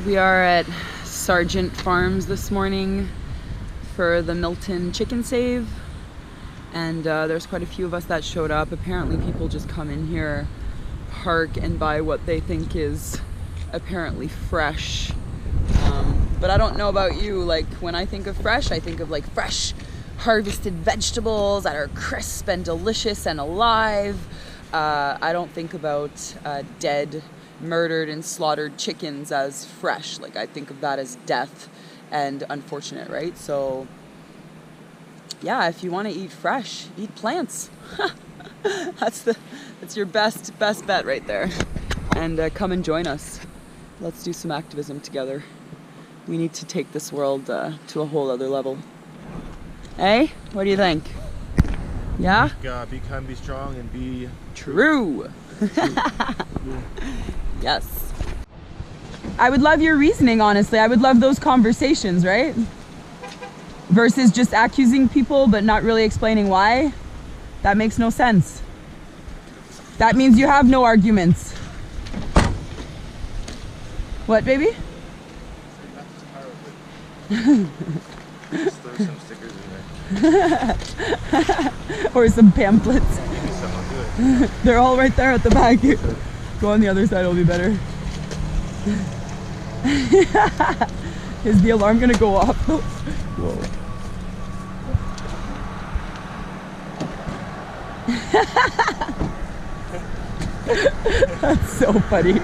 We are at Sargent Farms this morning for the Milton chicken save, and there's quite a few of us that showed up. Apparently people just come in here, park, and buy what they think is apparently fresh. But I don't know about you, like when I think of fresh, I think of like fresh harvested vegetables that are crisp and delicious and alive. I don't think about dead, murdered and slaughtered chickens as fresh. Like I think of that as death and unfortunate, right? So yeah, if you want to eat fresh, eat plants. That's your best bet right there. And come and join us. Let's do some activism together. We need to take this world to a whole other level. Hey, what do you think? Yeah? Be kind, be strong, and be true. Yes. I would love your reasoning, honestly. I would love those conversations, right? Versus just accusing people but not really explaining why. That makes no sense. That means you have no arguments. What, baby? Just throw some stickers in there. Or some pamphlets. Do it. They're all right there at the back. Go on the other side, it'll be better. Is the alarm gonna go off? Whoa. That's so funny.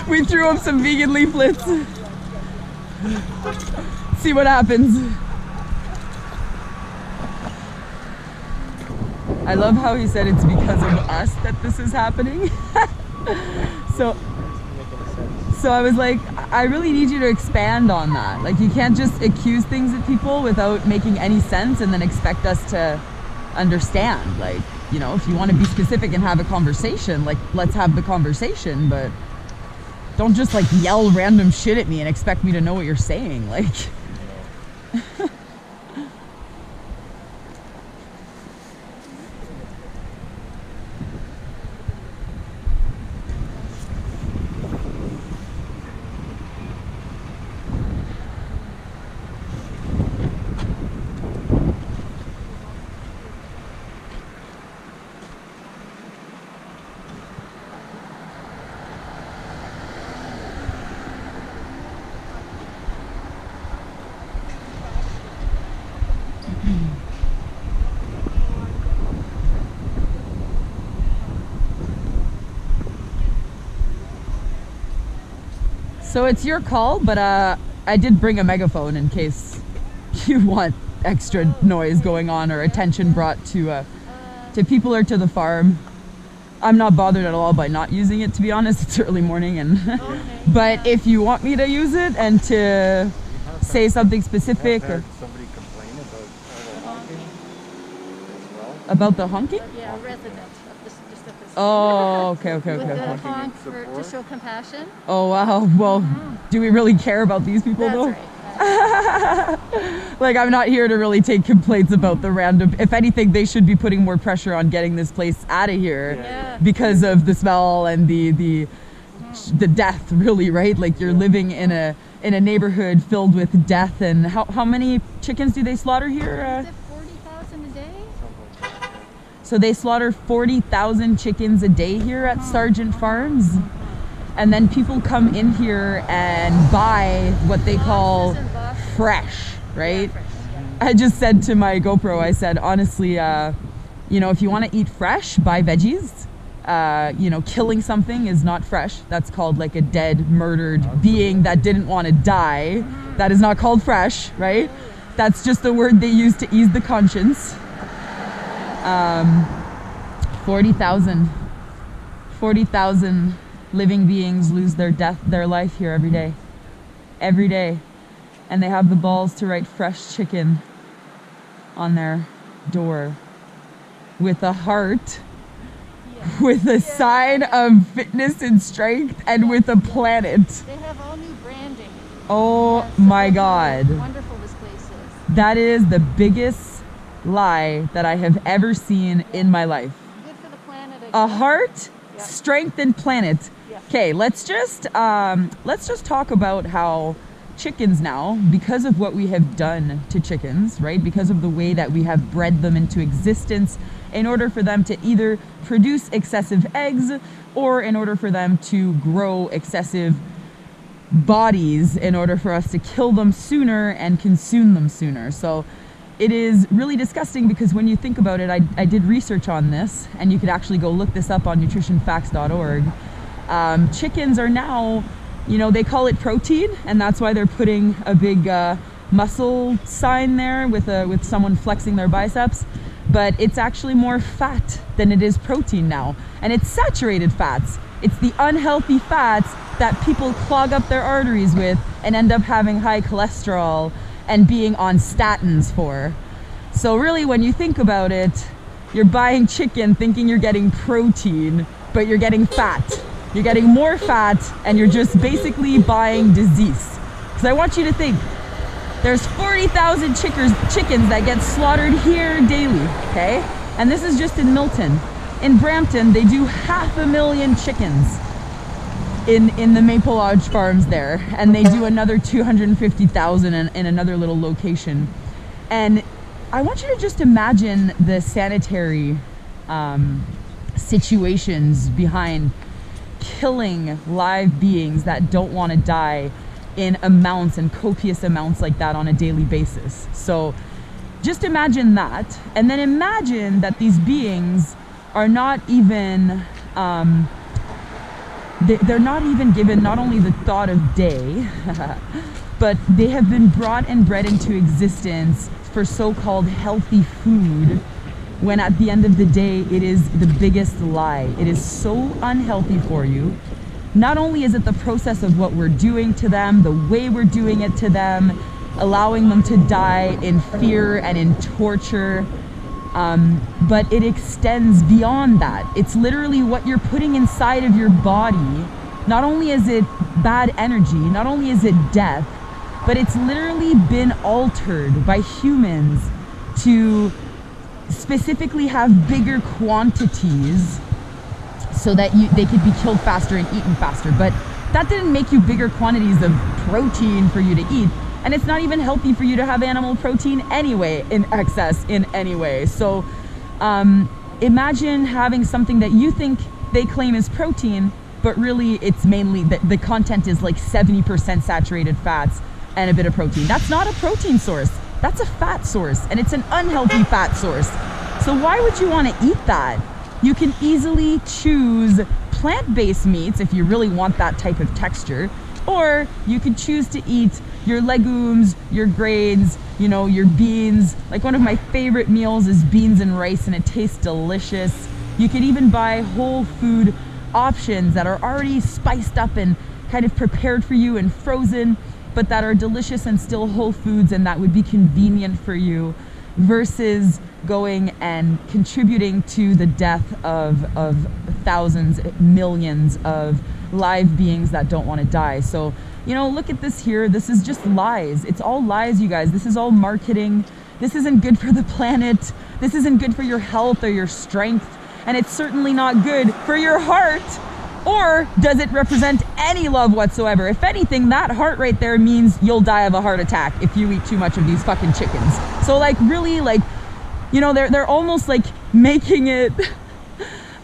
We threw up some vegan leaflets. See what happens. I love how he said it's because of us that this is happening. So I was like, I really need you to expand on that. Like you can't just accuse things of people without making any sense and then expect us to understand. Like, you know, if you want to be specific and have a conversation, like let's have the conversation, but don't just like yell random shit at me and expect me to know what you're saying. Like so it's your call, but I did bring a megaphone in case you want extra noise going on or attention brought to people or to the farm. I'm not bothered at all by not using it, to be honest. It's early morning, and but if you want me to use it and to say something specific or somebody complain about the honking? Yeah, a resident of this. Oh, okay. With the honk to show compassion. Oh wow. Well, do we really care about these people though? That's right. Like I'm not here to really take complaints about the random. If anything, they should be putting more pressure on getting this place out of here because of the smell and the death. Really, right? Like you're living in a neighborhood filled with death. And how many chickens do they slaughter here? Is it 40,000 a day? So they slaughter 40,000 chickens a day here at Sargent Farms. And then people come in here and buy what they call fresh, right? Yeah, fresh. I just said to my GoPro, I said, honestly, you know, if you want to eat fresh, buy veggies. You know, killing something is not fresh. That's called like a dead, murdered being that didn't want to die. That is not called fresh, right? That's just the word they use to ease the conscience. 40,000 living beings lose their life here every day, and they have the balls to write fresh chicken on their door with a heart, with a sign of fitness and strength, and with a planet. They have all new branding. Oh my God. Wonderful this place is. That is the biggest lie that I have ever seen in my life. Good for the planet. A heart, strength, and planet. Okay, let's just talk about how chickens now, because of what we have done to chickens, right? Because of the way that we have bred them into existence in order for them to either produce excessive eggs or in order for them to grow excessive bodies in order for us to kill them sooner and consume them sooner. So it is really disgusting because when you think about it, I did research on this, and you could actually go look this up on nutritionfacts.org. Chickens are now, they call it protein, and that's why they're putting a big muscle sign there with someone flexing their biceps. But it's actually more fat than it is protein now, and it's saturated fats. It's the unhealthy fats that people clog up their arteries with and end up having high cholesterol and being on statins for. So really, when you think about it, you're buying chicken thinking you're getting protein, but you're getting fat. You're getting more fat, and you're just basically buying disease. Because I want you to think, there's 40,000 chickens that get slaughtered here daily, okay? And this is just in Milton. In Brampton, they do 500,000 chickens in the Maple Lodge farms there, and they do another 250,000 in another little location. And I want you to just imagine the sanitary situations behind killing live beings that don't want to die in amounts and copious amounts like that on a daily basis. So just imagine that, and then imagine that these beings are not even they're not even given not only the thought of day, but they have been brought and bred into existence for so-called healthy food, when at the end of the day it is the biggest lie. It is so unhealthy for you. Not only is it the process of what we're doing to them, the way we're doing it to them, allowing them to die in fear and in torture, but it extends beyond that. It's literally what you're putting inside of your body. Not only is it bad energy, not only is it death, but it's literally been altered by humans to specifically have bigger quantities so that they could be killed faster and eaten faster. But that didn't make you bigger quantities of protein for you to eat. And it's not even healthy for you to have animal protein anyway, in excess in any way. So imagine having something that you think they claim is protein, but really it's mainly, the content is like 70% saturated fats and a bit of protein. That's not a protein source. That's a fat source, and it's an unhealthy fat source. So why would you want to eat that? You can easily choose plant-based meats if you really want that type of texture, or you could choose to eat your legumes, your grains, your beans. Like one of my favorite meals is beans and rice, and it tastes delicious. You could even buy whole food options that are already spiced up and kind of prepared for you and frozen, but that are delicious and still whole foods, and that would be convenient for you, versus going and contributing to the death of thousands, millions of live beings that don't want to die. So, look at this here. This is just lies. It's all lies, you guys. This is all marketing. This isn't good for the planet. This isn't good for your health or your strength. And it's certainly not good for your heart. Or does it represent any love whatsoever? If anything, that heart right there means you'll die of a heart attack if you eat too much of these fucking chickens. So really, they're almost like making it,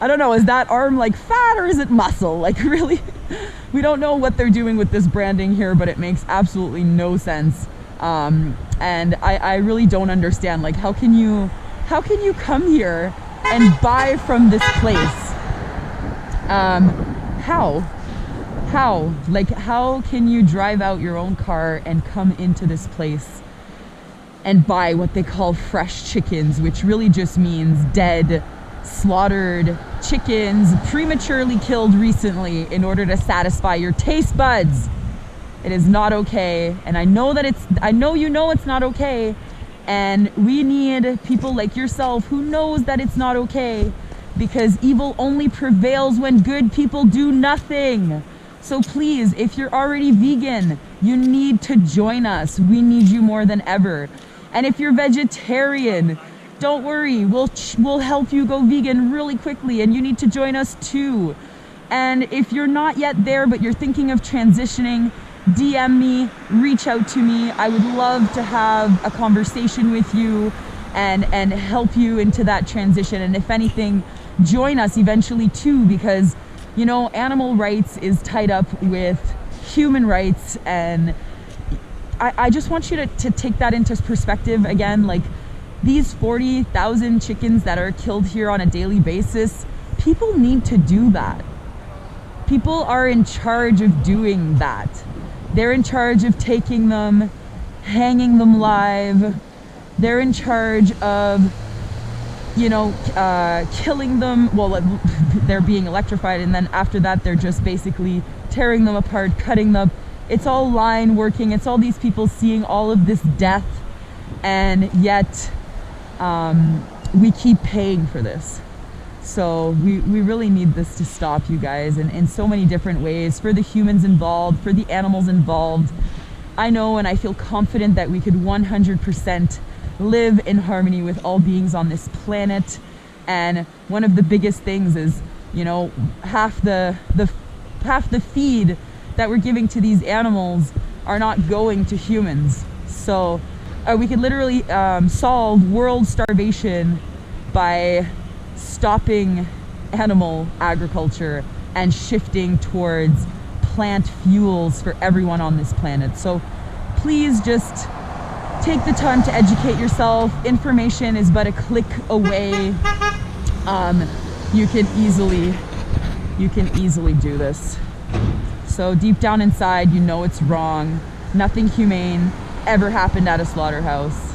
I don't know, is that arm like fat or is it muscle? Really, we don't know what they're doing with this branding here, but it makes absolutely no sense. And I really don't understand, how can you come here and buy from this place? How can you drive out your own car and come into this place and buy what they call fresh chickens, which really just means dead, slaughtered chickens, prematurely killed recently in order to satisfy your taste buds? It is not okay, and I know it's not okay, and we need people like yourself who knows that it's not okay, because evil only prevails when good people do nothing. So please, if you're already vegan, you need to join us. We need you more than ever. And if you're vegetarian, don't worry, we'll help you go vegan really quickly, and you need to join us too. And if you're not yet there, but you're thinking of transitioning, DM me, reach out to me. I would love to have a conversation with you and help you into that transition. And if anything, join us eventually too, because, you know, animal rights is tied up with human rights. And I just want you to take that into perspective again. Like, these 40,000 chickens that are killed here on a daily basis, people need to do that. People are in charge of doing that. They're in charge of taking them, hanging them live. They're in charge of, you know, killing them. Well, they're being electrified, and then after that, they're just basically tearing them apart, cutting them. It's all line working. It's all these people seeing all of this death, and yet we keep paying for this. So we really need this to stop, you guys, in so many different ways, for the humans involved, for the animals involved. I know, and I feel confident that we could 100% live in harmony with all beings on this planet. And one of the biggest things is, you know, half the feed that we're giving to these animals are not going to humans. So we could literally solve world starvation by stopping animal agriculture and shifting towards plant fuels for everyone on this planet. So please just take the time to educate yourself. Information is but a click away. You can easily do this. So deep down inside, you know it's wrong. Nothing humane ever happened at a slaughterhouse.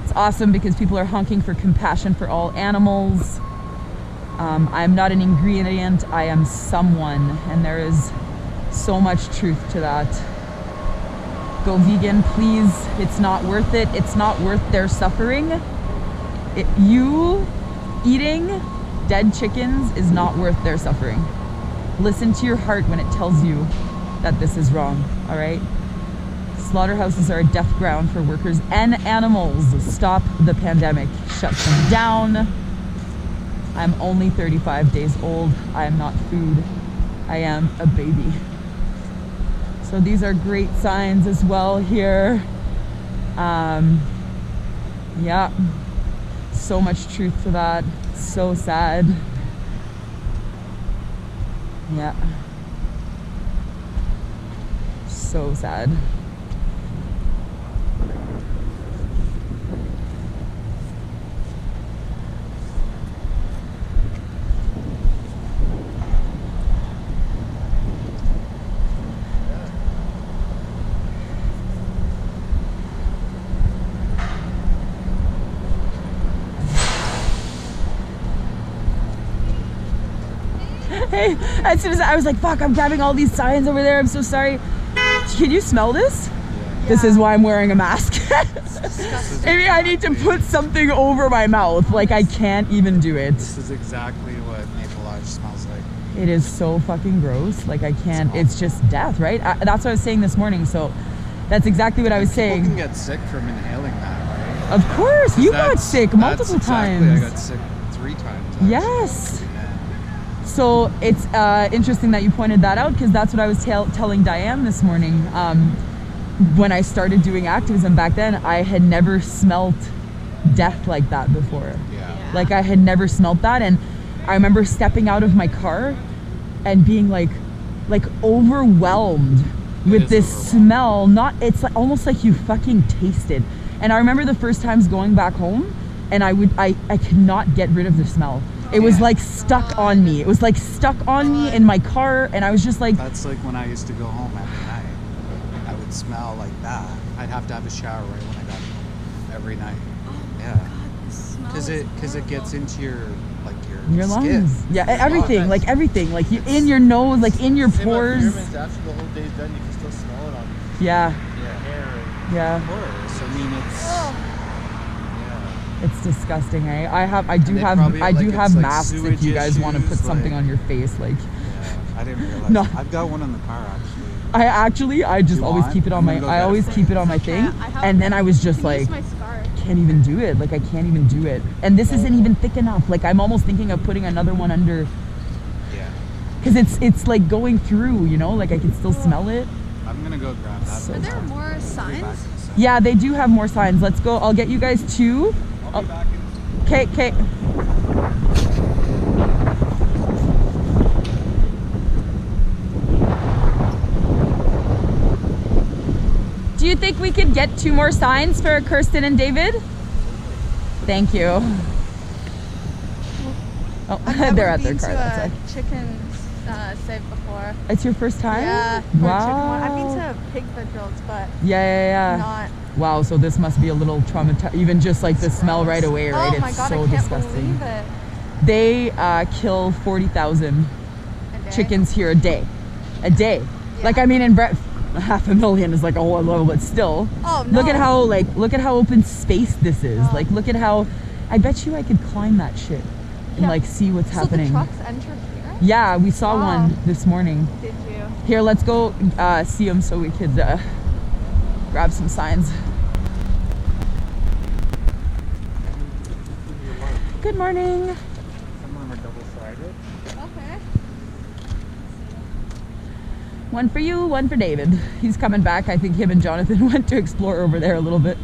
It's awesome because people are honking for compassion for all animals. I'm not an ingredient, I am someone, and there is so much truth to that. Go vegan, please. It's not worth it. It's not worth their suffering. You eating dead chickens is not worth their suffering. Listen to your heart when it tells you that this is wrong, all right? Slaughterhouses are a death ground for workers and animals. Stop the pandemic. Shut them down. I'm only 35 days old. I am not food. I am a baby. So these are great signs as well here. Yeah, so much truth to that. So sad. Yeah. So sad. Hey, as soon as I was like, fuck, I'm grabbing all these signs over there. I'm so sorry. Can you smell this? Yeah. This is why I'm wearing a mask. Maybe I need to put something over my mouth. Like, I can't even do it. This is exactly what Maple Lodge smells like. It is so fucking gross. Like, I can't. It's just death, right? That's what I was saying this morning. So that's exactly what I was saying. People can get sick from inhaling that, right? Of course. You got sick multiple times. I got sick 3 times. Actually. Yes. So it's interesting that you pointed that out, because that's what I was telling Diane this morning. When I started doing activism back then, I had never smelt death like that before. Yeah. Like, I had never smelt that. And I remember stepping out of my car and being like overwhelmed with this smell. It's like, almost like you fucking taste it. And I remember the first times going back home, and I could not get rid of the smell. It was like stuck on me. It was like stuck on me in my car, and I was just like... That's like when I used to go home every night. I would smell like that. I'd have to have a shower right when I got home every night. Yeah. Because it gets into your your skin. lungs. Yeah, everything, like everything. Like you, in your nose, like in your pores. After the whole day's done, you can still smell it on Yeah. hair and Yeah. Pores. I mean, It's disgusting, eh? I do have masks if you guys want to put something on your face, like. Yeah, I didn't realize. No. I've got one in the car actually. I just always keep it on my. I always keep it on my thing, and then I was just like, can't even do it. Like, I can't even do it. And this isn't even thick enough. Like, I'm almost thinking of putting another one under. Yeah. because it's like going through, you know, like I can still smell it. I'm gonna go grab that. So Are there more I'll be back signs? in a sec. Yeah, they do have more signs. Let's go. I'll get you guys 2. I'll be back in a Okay, okay. Do you think we could get 2 more signs for Kirsten and David? Thank you. Oh, they're at their car. That's it. Chicken save before. It's your first time? Yeah. Wow. I've been to pig vigils, but Yeah. not. Wow, so this must be a little traumatizing, even just like the smell right away, right? Oh my It's god, so I can't disgusting. believe it. They kill 40,000 A day. chickens here a day. A day. Yeah. Like, I mean, in 500,000 is like a whole level, but still. Oh no. Look at how open space this is. Oh. Like, look at how, I bet you I could climb that shit and Yeah. like see what's happening. So the trucks enter here? Yeah, we saw Wow. one this morning. Did you? Here, let's go see them so we could grab some signs. Good morning. Some of them are double-sided. Okay. One for you, one for David. He's coming back. I think him and Jonathan went to explore over there a little bit.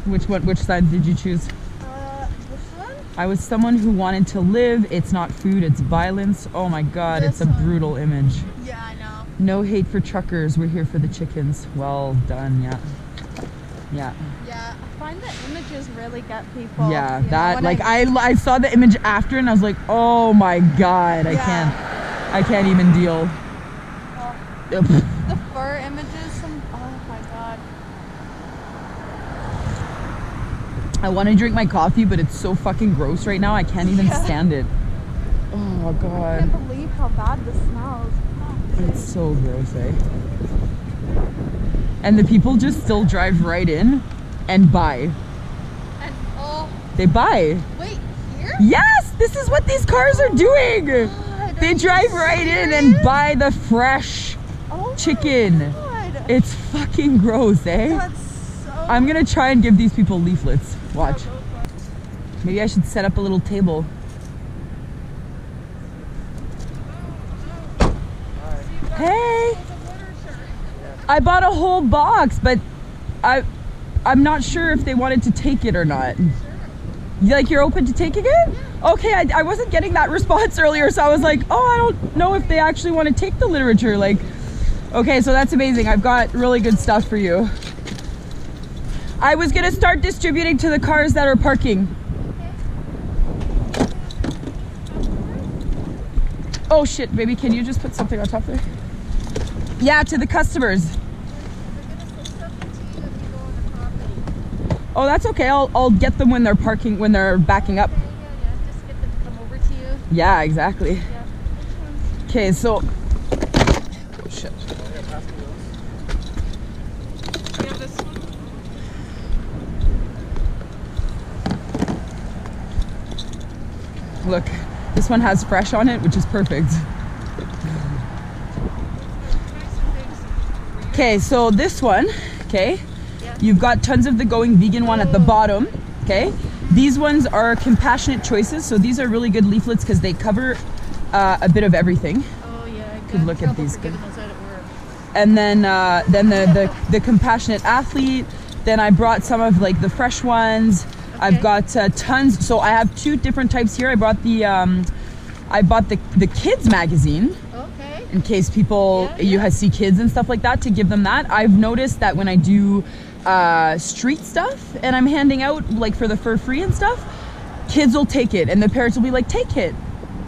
Which side did you choose? This one? I was someone who wanted to live. It's not food, it's violence. Oh my god, it's a This one. brutal image. Yeah, I know. No hate for truckers. We're here for the chickens. Well done, yeah. Yeah. Yeah, I find that images really get people. Yeah, you know, that when like I saw the image after and I was like, oh my god, I can't even deal. Ugh. The fur images, oh my god. I want to drink my coffee, but it's so fucking gross right now. I can't even stand it. Oh I god, can't believe how bad this smells. Oh, it's so gross, eh? And the people just still drive right in and buy. and oh, They buy. wait, here? Yes, this is what these cars are doing. God, They are you drive right in and serious? buy the fresh Oh my chicken. God. It's fucking gross, eh? That's so. I'm gonna try and give these people leaflets. Watch. Maybe I should set up a little table. Hey! I bought a whole box, but I'm not sure if they wanted to take it or not. Like, you're open to taking it? Okay, I wasn't getting that response earlier, so I was like, oh, I don't know if they actually want to take the literature. Like, okay, so that's amazing. I've got really good stuff for you. I was gonna start distributing to the cars that are parking. Oh shit, baby, can you just put something on top there? Yeah, to the customers. Oh, that's okay. I'll get them when they're parking, when they're backing up. Yeah, just get them to come over to you. Yeah, exactly. Yeah. Okay, so. Oh shit. Look, this one has fresh on it, which is perfect. Okay, so this one, okay, you've got tons of the Going Vegan one at the bottom, okay? These ones are compassionate choices, so these are really good leaflets because they cover a bit of everything. Oh yeah. Could look at these. Those out at work. And then the compassionate athlete. Then I brought some of like the fresh ones. Okay. I've got tons. So I have 2 different types here. I brought the kids magazine Okay. in case people see kids and stuff like that, to give them that. I've noticed that when I do street stuff and I'm handing out like for the fur free and stuff, kids will take it and the parents will be like, take it.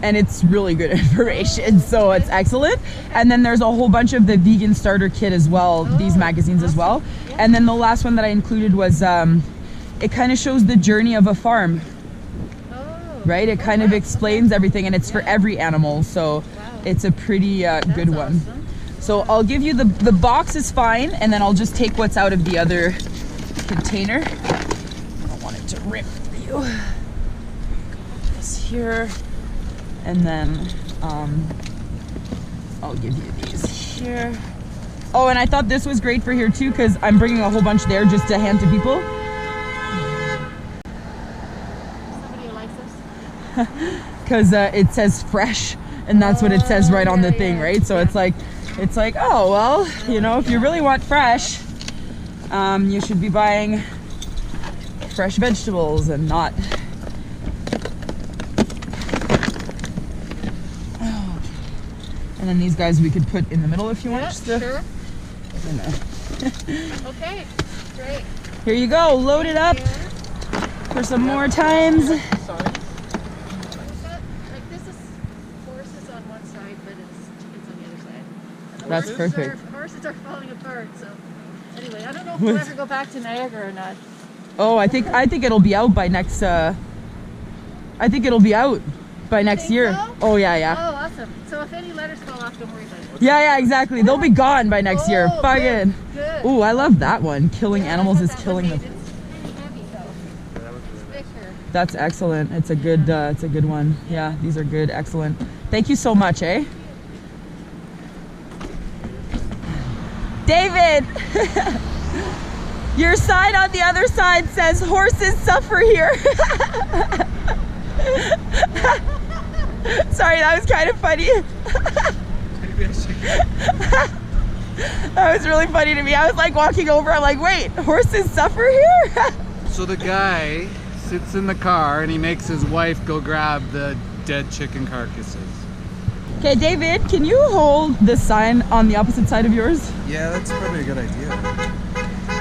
And it's really good information, so it's excellent. And then there's a whole bunch of the vegan starter kit as well, these magazines as well. And then the last one that I included was, it kind of shows the journey of a farm, right? It kind of explains everything, and it's for every animal, so it's a pretty good one. So I'll give you the box is fine, and then I'll just take what's out of the other container. I don't want it to rip for you. This here. And then I'll give you these here. Oh, and I thought this was great for here too, because I'm bringing a whole bunch there just to hand to people. Somebody who likes us. because it says fresh, and that's what it says right on the thing, yeah. right? So Yeah. it's like, oh well, you know, if you really want fresh, you should be buying fresh vegetables and not. And then these guys we could put in the middle if you want. Yeah, Just to, sure. you know. Okay, great. Here you go, load it up Yeah. for some more times. Is that, like this is horses on one side, but it's chickens on the other side. And the That's horses perfect. Horses are falling apart, so anyway, I don't know if we'll ever go back to Niagara or not. Oh, I think it'll be out by next. I think it'll be out by next Think year. so? Oh yeah. Oh, awesome. So if any letters fall off, don't worry about it. Yeah, exactly. They'll be gone by next year. Oh, Fucking. Good. Ooh, I love that one. Killing Yeah, I animals thought is that one killing made them. it pretty heavy though. It's thicker. That's excellent. It's a good one. Yeah, these are good. Excellent. Thank you so much, eh? David, your sign on the other side says horses suffer here. Sorry, that was kind of funny. That was really funny to me. I was like walking over, I'm like, wait, horses suffer here? So the guy sits in the car and he makes his wife go grab the dead chicken carcasses. Okay, David, can you hold the sign on the opposite side of yours? Yeah, that's probably a good idea.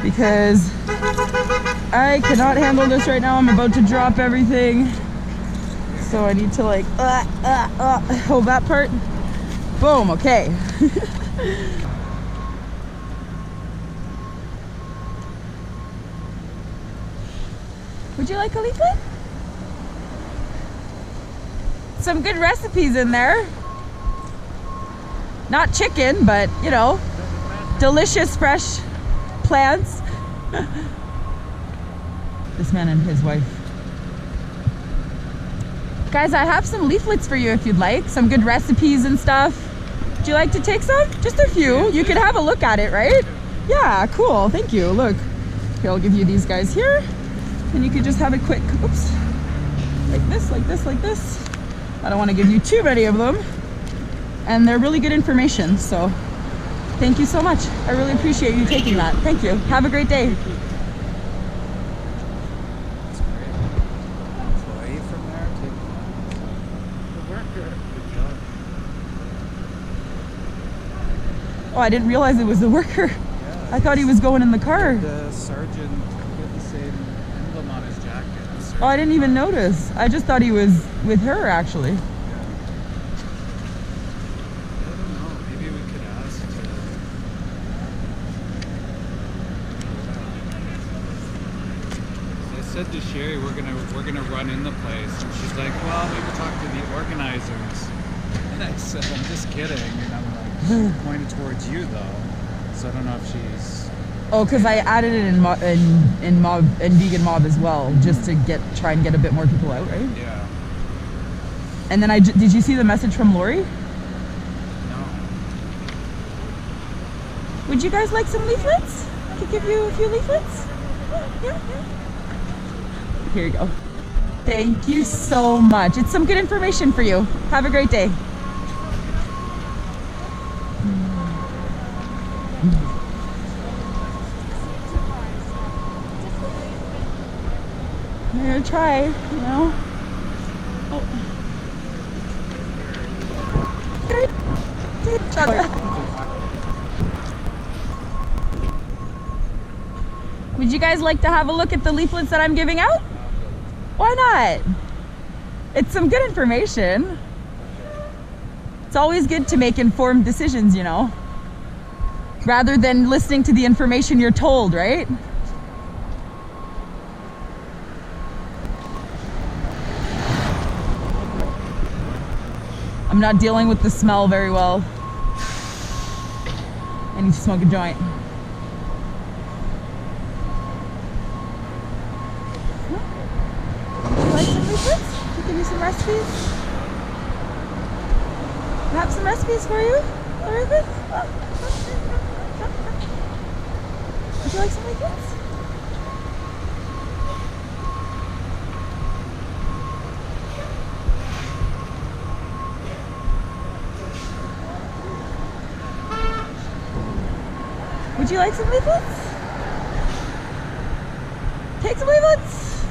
Because I cannot handle this right now. I'm about to drop everything. So I need to like, hold that part. Boom, okay. Would you like a leaflet? Some good recipes in there. Not chicken, but you know, delicious fresh plants. This man and his wife. Guys, I have some leaflets for you if you'd like. Some good recipes and stuff. Would you like to take some? Just a few. You can have a look at it, right? Yeah, cool. Thank you. Look. Here, I'll give you these guys here. And you could just have a quick, oops. Like this, like this, like this. I don't want to give you too many of them. And they're really good information, so thank you so much. I really appreciate you taking that. Thank you. Have a great day. That's great. Employee from there taking The worker. Good job. Oh, I didn't realize it was the worker. Yeah, I thought he was going in the car. the sergeant. He had the same emblem on his jacket. Oh, I didn't even notice. I just thought he was with her, actually. I don't know. Maybe we could ask to. So I said to Sherry, we're gonna run in the place, and she's like, "Well, maybe talk to the organizers." And I said, "I'm just kidding," and I'm like, she pointed towards you though, so I don't know if she's. Oh, because I added it in Vegan Mob as well, just to try and get a bit more people out, right? Yeah. And then did you see the message from Lori? No. Would you guys like some leaflets? I could give you a few leaflets. Yeah. Here you go. Thank you so much. It's some good information for you. Have a great day. I'm gonna try, you know. Would you guys like to have a look at the leaflets that I'm giving out? Why not? It's some good information. It's always good to make informed decisions, you know, rather than listening to the information you're told, right? I'm not dealing with the smell very well. I need to smoke a joint. Would you like some leaflets? Should I give you some recipes? I have some recipes for you. Leaflets? Would you like some leaflets? Would you like some leaflets? Take some leaflets.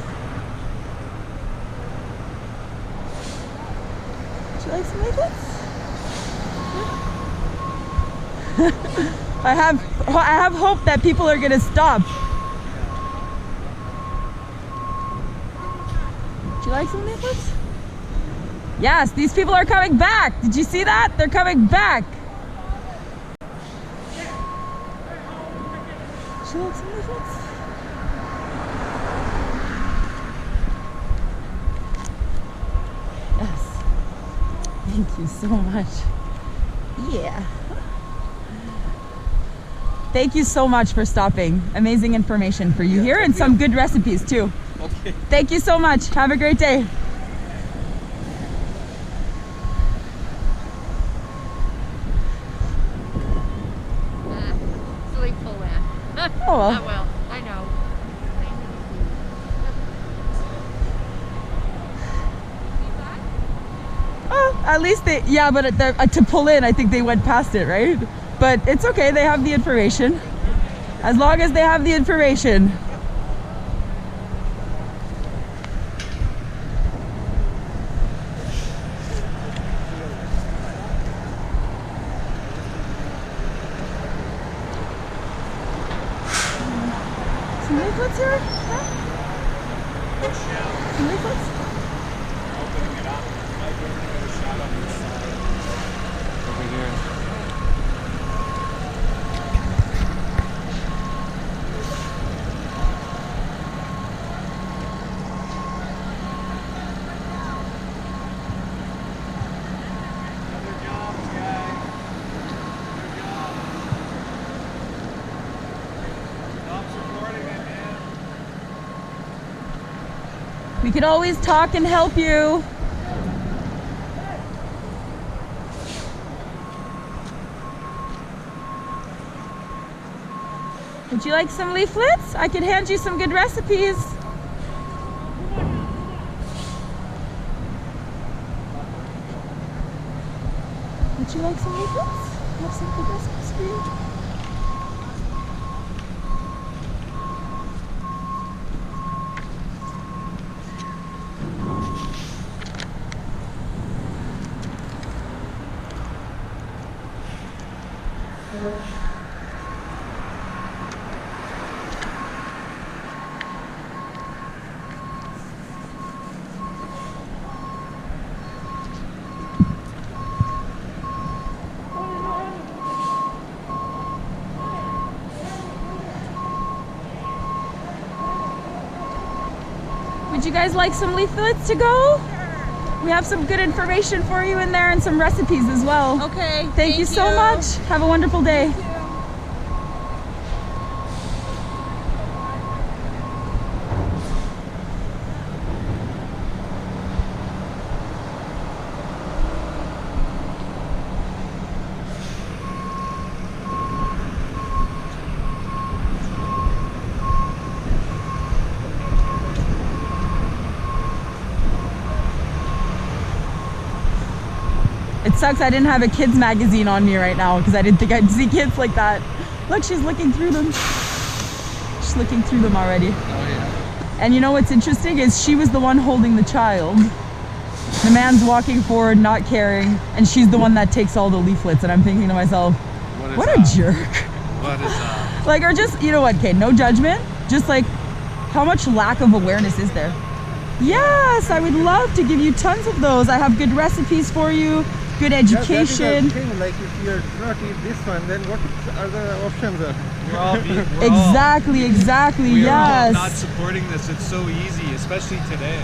Would you like some leaflets? I have hope that people are gonna stop. Would you like some leaflets? Yes, these people are coming back. Did you see that? They're coming back. Would you like some leaflets? Yes. Thank you so much. Yeah. Thank you so much for stopping. Amazing information for you here and some good recipes too. Okay. Thank you so much. Have a great day. Silly full man. Oh well. Not well. I know. Oh, at least they, yeah, but to pull in, I think they went past it, right? But it's okay, they have the information. As long as they have the information. Some leaflets here? Huh? Some leaflets? Opening it up. Might be able to get a shot on this side. Over here. Other jobs, guys. Other jobs. Stop supporting it, man. We could always talk and help you. Would you like some leaflets? I could hand you some good recipes. Would you like some leaflets? I have some good recipes for you. Would you guys like some leaflets to go? We have some good information for you in there and some recipes as well. Okay. Thank you so much. Have a wonderful day. It sucks I didn't have a kids magazine on me right now because I didn't think I'd see kids like that. Look, she's looking through them. She's looking through them already. Oh yeah. And you know what's interesting is she was the one holding the child. The man's walking forward, not caring, and she's the one that takes all the leaflets. And I'm thinking to myself, what a jerk. What is that? Like, or just, you know what, okay, no judgment. Just like, how much lack of awareness is there? Yes, I would love to give you tons of those. I have good recipes for you, good education. Yeah, that is the thing. Like if you're not eat this one, then what other options are? Exactly, we yes. are all not supporting this. It's so easy, especially today.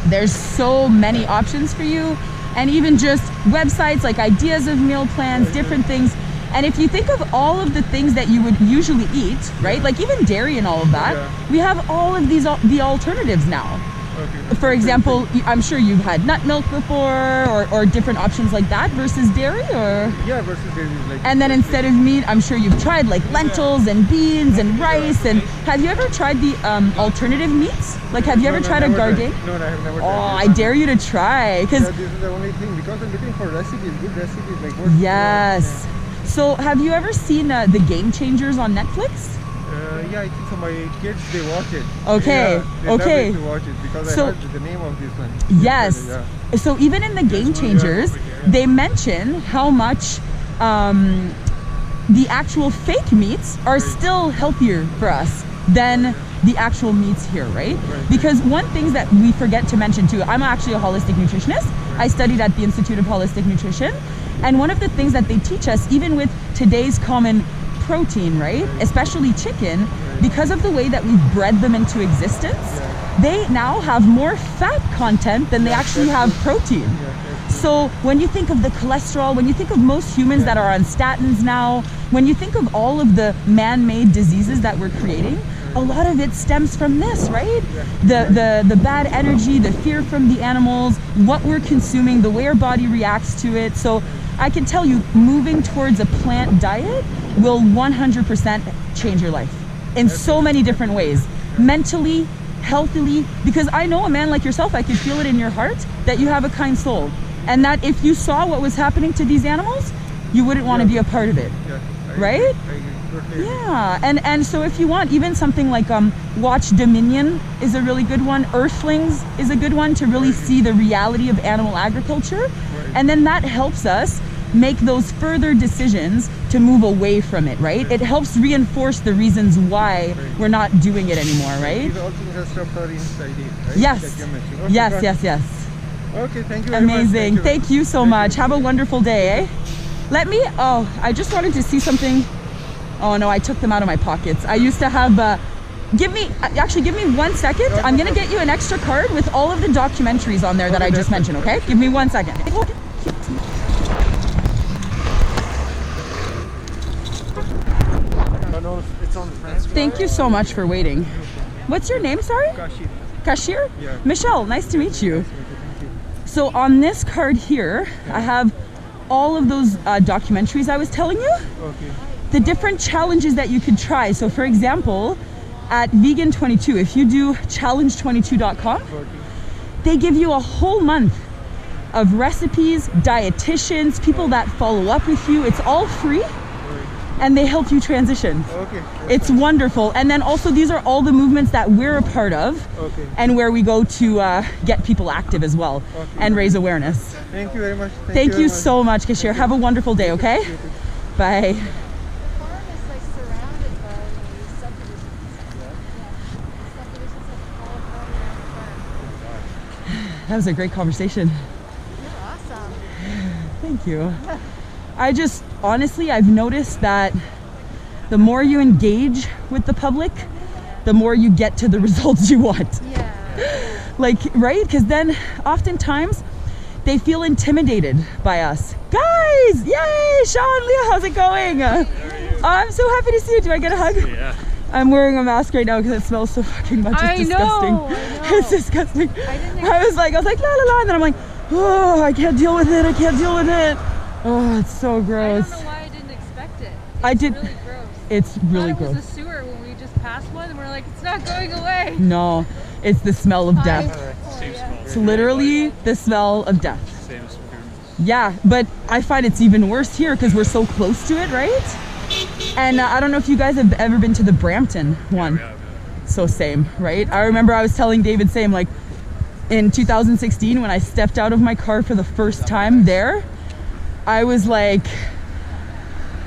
There's so many options for you, and even just websites like ideas of meal plans, different things. And if you think of all of the things that you would usually eat, right? Like even dairy and all of that, we have all of these, the alternatives now. Okay. For example, I'm sure you've had nut milk before, or different options like that versus dairy, or? Yeah, versus dairy is like. And then instead of meat, I'm sure you've tried like lentils and beans and rice. And have you ever tried the alternative meats? Like, have you ever tried a garden? No, I have never Oh, tried. I dare you to try, because Yeah, this is the only thing, because I'm looking for recipes, good recipes, like what. yes. So have you ever seen The Game Changers on Netflix? Yeah, I think so. My kids, they watch it. Okay, Yeah, they okay. love it to watch it because So- I heard the name of this one. Yes. Yeah. So even in The Game Changers, they mention how much the actual fake meats are still healthier for us than the actual meats here, right? Because one thing that we forget to mention too, I'm actually a holistic nutritionist. I studied at the Institute of Holistic Nutrition. And one of the things that they teach us, even with today's common protein, right? Especially chicken, because of the way that we've bred them into existence, they now have more fat content than they actually have protein. So when you think of the cholesterol, when you think of most humans that are on statins now, when you think of all of the man-made diseases that we're creating, a lot of it stems from this, right? The bad energy, the fear from the animals, what we're consuming, the way our body reacts to it. So I can tell you, moving towards a plant diet will 100% change your life in so many different ways. Mentally, healthily, because I know a man like yourself, I could feel it in your heart that you have a kind soul. And that if you saw what was happening to these animals, you wouldn't want to be a part of it, right? I totally agree. Yeah, and so if you want, even something like Watch Dominion is a really good one. Earthlings is a good one to really see the reality of animal agriculture. And then that helps us make those further decisions to move away from it, right? It helps reinforce the reasons why we're not doing it anymore, right? These all things and stuff are inside it, right? Yes, Like you mentioned. Okay, yes, got yes, it. yes. Okay, thank you very much. Amazing. Thank you so Thank much. you. Have a wonderful day, eh? Let me, I just wanted to see something. Oh no, I took them out of my pockets. I used to have, give me 1 second. I'm gonna get you an extra card with all of the documentaries on there that I just mentioned, okay? Give me 1 second. No, it's on France. Thank you so much for waiting. What's your name, sorry? Kashi. Kashir? Yeah. Michelle, nice to meet you. Thank you. So on this card here, I have all of those documentaries I was telling you. Okay. The different challenges that you could try. So for example, at Vegan 22, if you do challenge22.com, Okay. they give you a whole month of recipes, dietitians, people that follow up with you. It's all free and they help you transition. Okay. It's wonderful. And then also these are all the movements that we're a part of Okay. and where we go to get people active as well and raise awareness. Thank you very much. Thank very you much. so much, Kashir. Have a wonderful day, okay? Bye. The farm is like surrounded by these subdivisions. Yeah. Subdivisions that all around the farm. That was a great conversation. You're awesome. Thank you. I just, honestly, I've noticed that the more you engage with the public, the more you get to the results you want. Yeah. Like, right? Because then oftentimes they feel intimidated by us. Guys, yay! Sean, Leah, how's it going? I'm so happy to see you. Do I get a hug? Yeah. I'm wearing a mask right now because it smells so fucking much. It's I disgusting. know. It's disgusting. didn't I was like la la la, and then I'm like, oh, I can't deal with it. I can't deal with it. Oh, it's so I gross. don't know why I didn't expect it. It's I did- really gross. It's really I thought it gross. was a sewer when we just passed one and we're like, it's not going away. No, it's the smell of death. Same smell. It's literally the smell of death. Same as pyramids. Yeah, but I find it's even worse here because we're so close to it, right? And I don't know if you guys have ever been to the Brampton one. Yeah. So same, right? I remember I was telling David same, like in 2016 when I stepped out of my car for the first time there, I was like,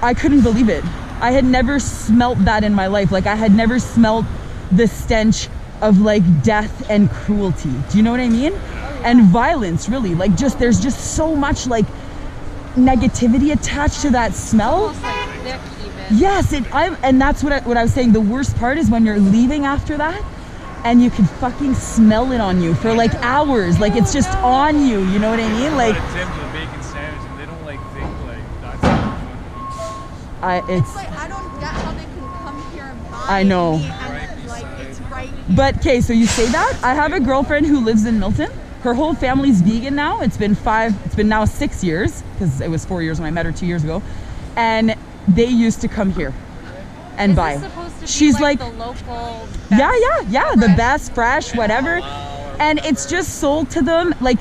I couldn't believe it. I had never smelt that in my life. Like I had never smelt the stench of like death and cruelty. Do you know what I mean? And violence, really. Like just, there's just so much like negativity attached to that smell. Almost like thick even. Yes, and that's what I was saying. The worst part is when you're leaving after that and you can fucking smell it on you for like hours. Like it's just on you, you know what I mean? Like But Tim's a bacon sandwich and they don't like think like that's how it's Like, I don't get how they can come here and buy I know. meat and, like, it's right here. But okay, so you say that? I have a girlfriend who lives in Milton. Her whole family's vegan now. It's been now 6 years because it was 4 years when I met her 2 years ago. And they used to come here and Is buy. this supposed to be She's like, the local yeah, the best, fresh, whatever. And it's just sold to them like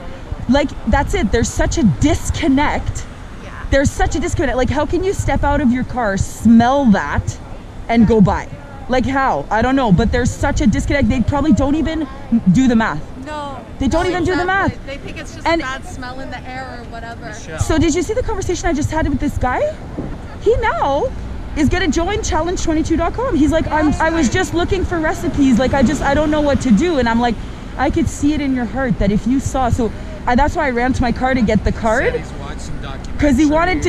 that's it. There's such a disconnect there's such a disconnect. Like, how can you step out of your car, smell that, and go by? Like, how? I don't know, but there's such a disconnect. They probably don't even do the math. No. They don't even do the math. They think it's just And- a bad smell in the air or whatever. So did you see the conversation I just had with this guy? He now is gonna join challenge22.com. He's like, I was just looking for recipes. Like, I don't know what to do. And I'm like, I could see it in your heart that if you saw, that's why I ran to my car to get the card. He's watched some documentaries. Because he wanted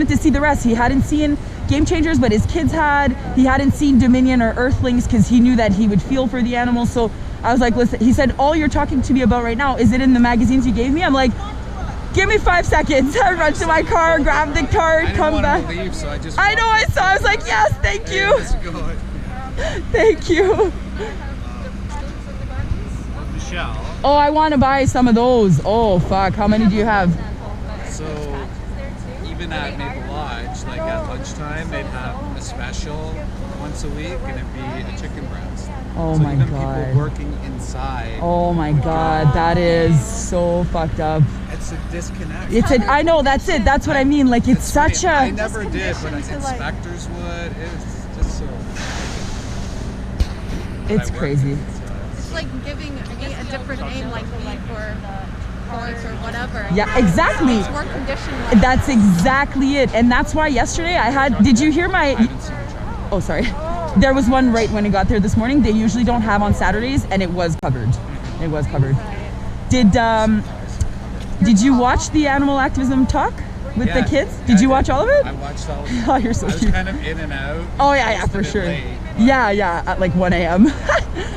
to see the rest. He hadn't seen Game Changers, but his kids had. He hadn't seen Dominion or Earthlings because he knew that he would feel for the animals. So I was like, listen, he said, all you're talking to me about right now, is it in the magazines you gave me? I'm like, give me 5 seconds. I run to my car, grab the card, come back. Leave, so I just I know, I saw. I was like, yes, thank you. Thank you. Michelle. Oh, I want to buy some of those. Oh, fuck. How many do you have? So even at Maple Lodge, like at lunchtime, they'd have a special once a week, and it'd be a chicken breast. Oh so my even God. people working inside. Oh my God, that is so fucked up. It's a disconnect. I know, that's it. That's what I mean. Like, it's That's such right. I a. never did, but inspectors would. It's just so. It's crazy. It's like giving meat a different name, like beef or pork or whatever. Yeah, exactly. It's more conditioned. That's exactly it. And that's why yesterday I had. Did you hear my? Oh, sorry. There was one right when I got there this morning. They usually don't have on Saturdays, and it was covered. It was covered. Did you watch the animal activism talk with the kids? Did you watch all of it? I watched all of it. Oh, you're so I was cute. kind of in and out. Oh yeah, Just a for bit sure. late. Yeah, at like 1 a.m.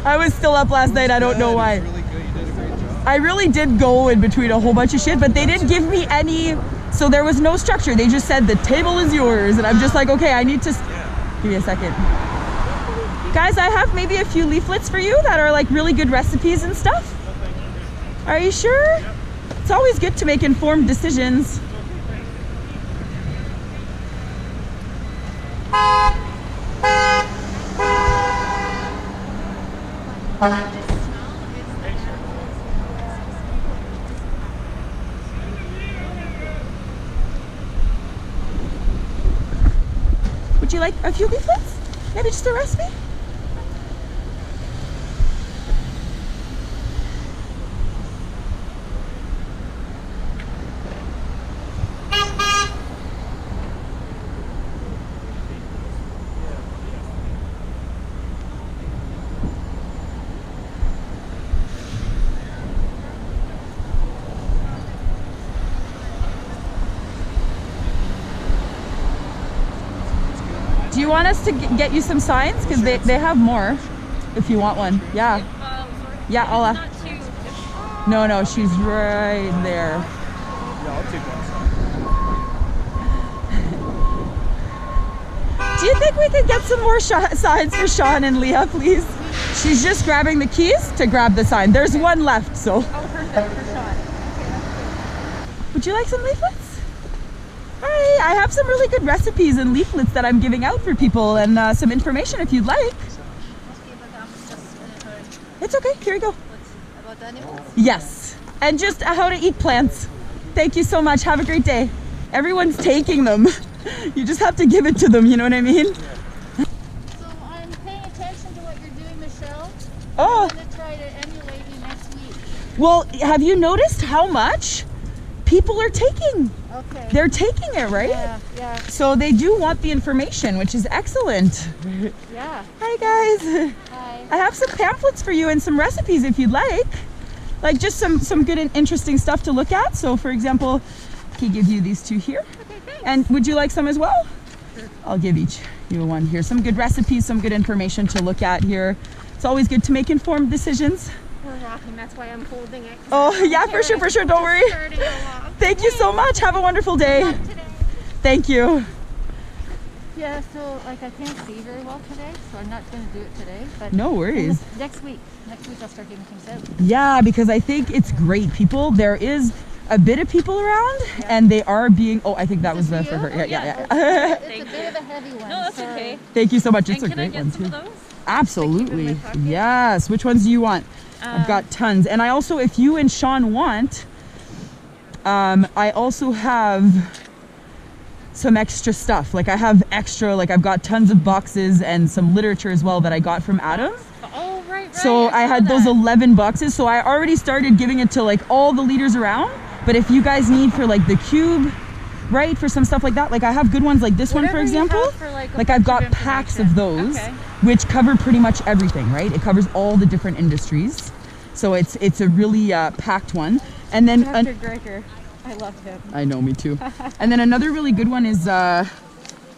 I was still up last night. I don't know why. It was really good. You did a great job. I really did go in between a whole bunch of shit, but they didn't give me any. So there was no structure. They just said the table is yours, and I'm just like, okay, I need to. Give me a second. Guys, I have maybe a few leaflets for you that are like really good recipes and stuff. Are you sure? It's always good to make informed decisions. Would you like a few leaflets? Maybe just a recipe? Do you want us to get you some signs? Because they have more if you want one. Yeah. Yeah, I'll No, she's right there. Yeah, I'll take one. Do you think we could get some more signs for Sean and Leah, please? She's just grabbing the keys to grab the sign. There's one left, so. Oh, perfect for Sean. Would you like some leaflets? Hi, I have some really good recipes and leaflets that I'm giving out for people, and some information if you'd like. It's okay, here you go. About the animals? Yes, and just how to eat plants. Thank you so much, have a great day. Everyone's taking them. You just have to give it to them, you know what I mean? So I'm paying attention to what you're doing, Michelle. Oh, I'm going to try to emulate you next week. well, have you noticed how much people are taking? Okay. They're taking it, right? Yeah. So they do want the information, which is excellent. Yeah. Hi guys. Hi. I have some pamphlets for you and some recipes if you'd like. Like just some good and interesting stuff to look at. So for example, I can give you these two here. Okay, thanks. And would you like some as well? Sure. I'll give each you one here. Some good recipes, some good information to look at here. It's always good to make informed decisions. We're rocking. That's why I'm holding it. Oh yeah, for sure. Don't worry. Thank you so much. Have a wonderful day. Thank you. Yeah, so like I can't see very well today, so I'm not going to do it today. But No worries. Next week I'll start giving things out. Yeah, because I think it's great. There is a bit of people around, and they are being. Oh, I think that was Is it for you? her. Oh, Yeah. It's a bit of a heavy one. No, that's sorry. okay. Thank you so much. It's And a can I great get one some too. of those? Absolutely. my pocket? Yes. Which ones do you want? I've got tons, and I also, if you and Sean want, I also have some extra stuff. Like I have extra, like I've got tons of boxes and some literature as well that I got from Adam. Oh, right. So I had those 11 boxes. So I already started giving it to like all the leaders around. But if you guys need for like the cube, right, for some stuff like that, like I have good ones like this one, for example. Like I've got packs of those, which cover pretty much everything, right? It covers all the different industries. So it's a really packed one. And then Dr. Greger, I love him. I know, me too. And then another really good one is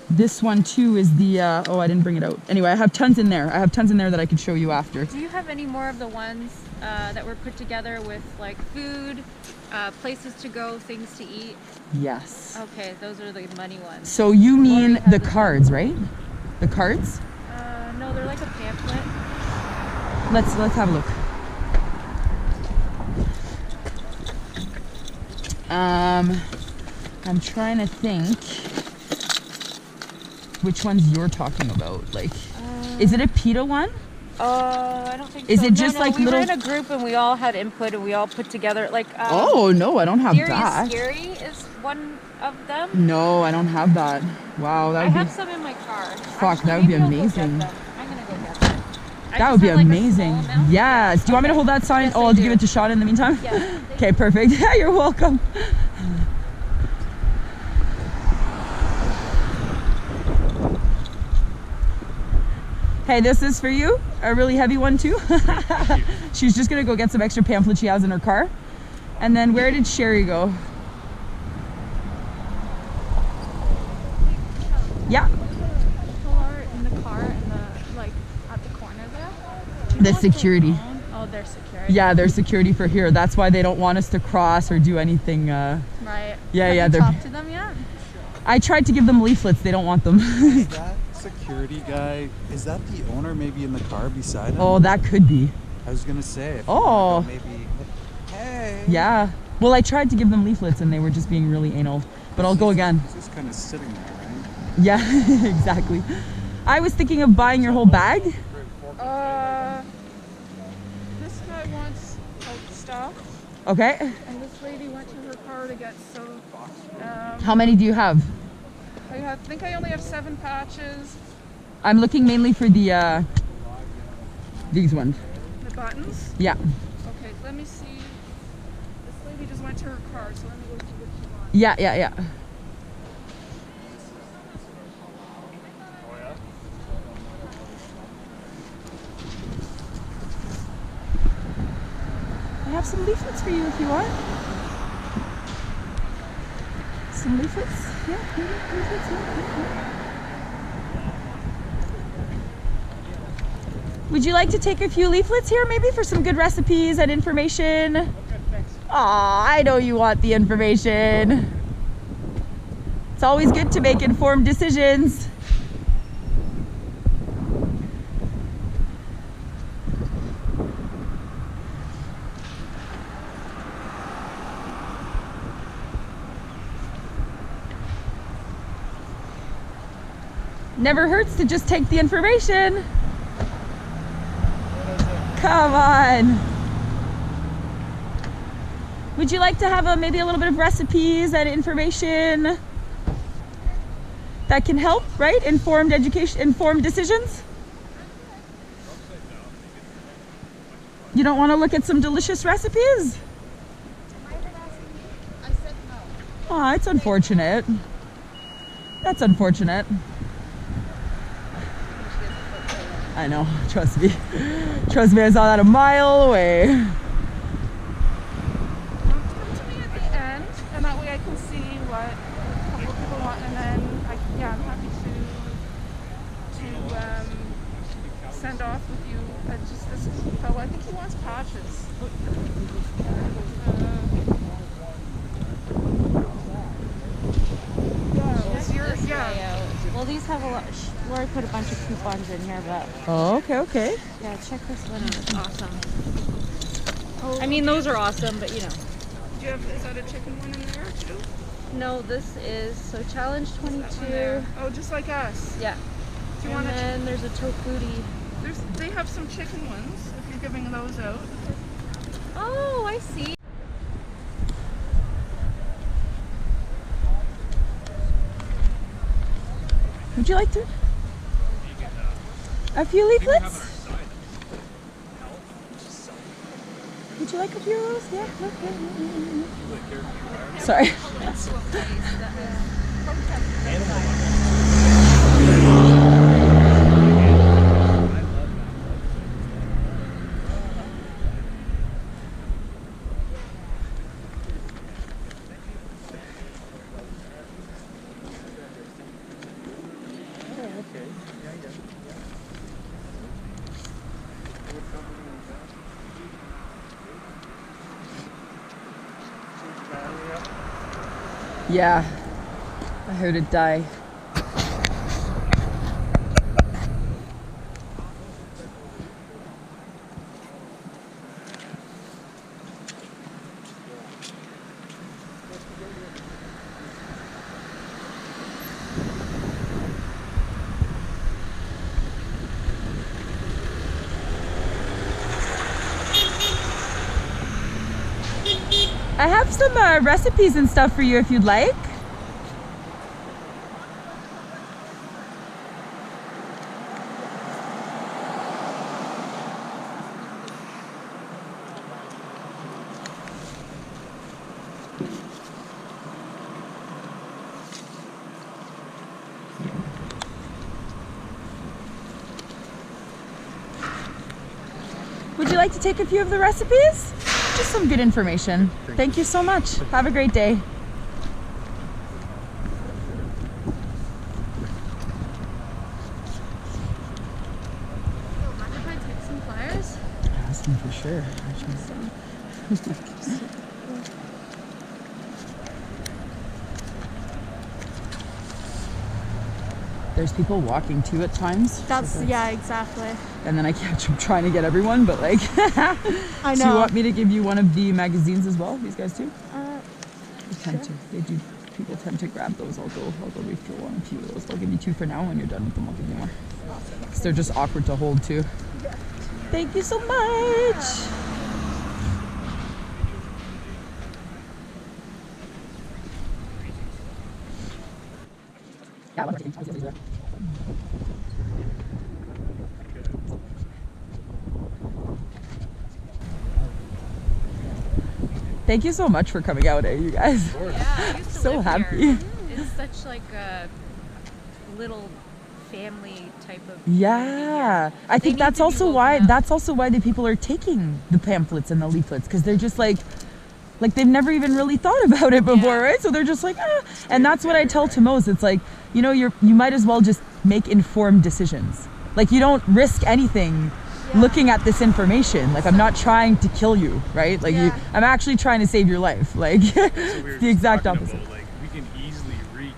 this one too, is the oh, I didn't bring it out. Anyway, I have tons in there. I have tons in there that I could show you after. Do you have any more of the ones that were put together with like food, places to go, things to eat? Yes. Okay, those are the money ones. So you mean the cards, right? The cards? No, they're like a pamphlet. Let's have a look. I'm trying to think which ones you're talking about. Like, is it a PETA one? I don't think so. Is it just like we little? were in a group and we all had input and we all put together like. Oh no, I don't have Scary that. is Scary is one of them. No, I don't have that. Wow, that would I have be. some in my car. Fuck, Actually, that would be maybe I'll go get amazing. them. I'm gonna go get them. That would be amazing. Yes. Do you want me to hold that sign? Yes, Oh, I I'll do. give it to Sean in the meantime? Yes. Okay, perfect. Yeah, you're welcome. Hey, this is for you. A really heavy one too. She's just gonna go get some extra pamphlets she has in her car. And then where did Sherry go? Yeah. People are in the car and the like at the corner there. The security. Oh, they're security. Yeah, they're security for here. That's why they don't want us to cross or do anything. Right. Yeah, Have yeah. you They're. talked to them yet? I tried to give them leaflets. They don't want them. Is that security guy, is that the owner maybe in the car beside him? Oh, that could be. I was gonna say. If Oh. maybe. Hey. Yeah. Well, I tried to give them leaflets and they were just being really anal. But I'll go again. He's just kind of sitting there, right? Yeah, exactly. I was thinking of buying your whole bag. This guy wants stuff, Okay. and this lady went to her car to get some. How many do you have? I think I only have 7 patches. I'm looking mainly for the these ones. The buttons. Yeah. Okay, let me see. This lady just went to her car, so let me go see what she wants. Yeah, yeah, yeah. I have some leaflets for you if you want. Some leaflets? Yeah, leaflets. Yeah. Would you like to take a few leaflets here maybe for some good recipes and information? Okay, thanks. Aw, I know you want the information. It's always good to make informed decisions. Never hurts to just take the information. Come on. Would you like to have maybe a little bit of recipes and information that can help, right? Informed education, informed decisions? You don't want to look at some delicious recipes? I said no. Oh, it's unfortunate. That's unfortunate. I know, trust me. Trust me, I saw that a mile away. Come to me at the end, and that way I can see what a couple people want, and then I'm happy to send off with you. Just this fellow, I think he wants patches. Well, these have a lot. Lori put a bunch of coupons in here, but Oh, okay, okay. yeah, check this one out. It's awesome. I mean, those are awesome, but you know. Do you have, is that a chicken one in there too? No, this is so challenge 22. Oh, just like us. Yeah. Do you And want to? then there's a tofuti. They have some chicken ones. If you're giving those out. Oh, I see. Would you like to? A few leaflets? Would you like a few of those? Yeah. Okay. Sorry. Yeah, I heard it die. I have some recipes and stuff for you if you'd like. Would you like to take a few of the recipes? Just some good information. Thank you so much. Have a great day. Mind if I take some flyers? Ask them for sure. There's people walking too at times. That's, yeah, exactly. And then I catch them trying to get everyone, but like, I know. do you want me to give you one of the magazines as well? These guys too? People tend to grab those. I'll go refill on a few of those. I'll give you 2 for now. When you're done with them, I'll give you more. Because they're just awkward to hold too. Thank you so much. Thank you so much for coming out, you guys. Yeah, I used to So live happy. Here. It's such like a little family type of Yeah, I think need that's to be also woken why up. the people are taking the pamphlets and the leaflets, because they're just like they've never even really thought about it before, Yeah. right? So they're just like, ah. And that's what I tell to Mose. It's like, you know, you might as well just make informed decisions. Like, you don't risk anything looking at this information. Like, I'm not trying to kill you, right? Like, I'm actually trying to save your life. Like, So we were it's the exact talking opposite. about, like, we can easily reach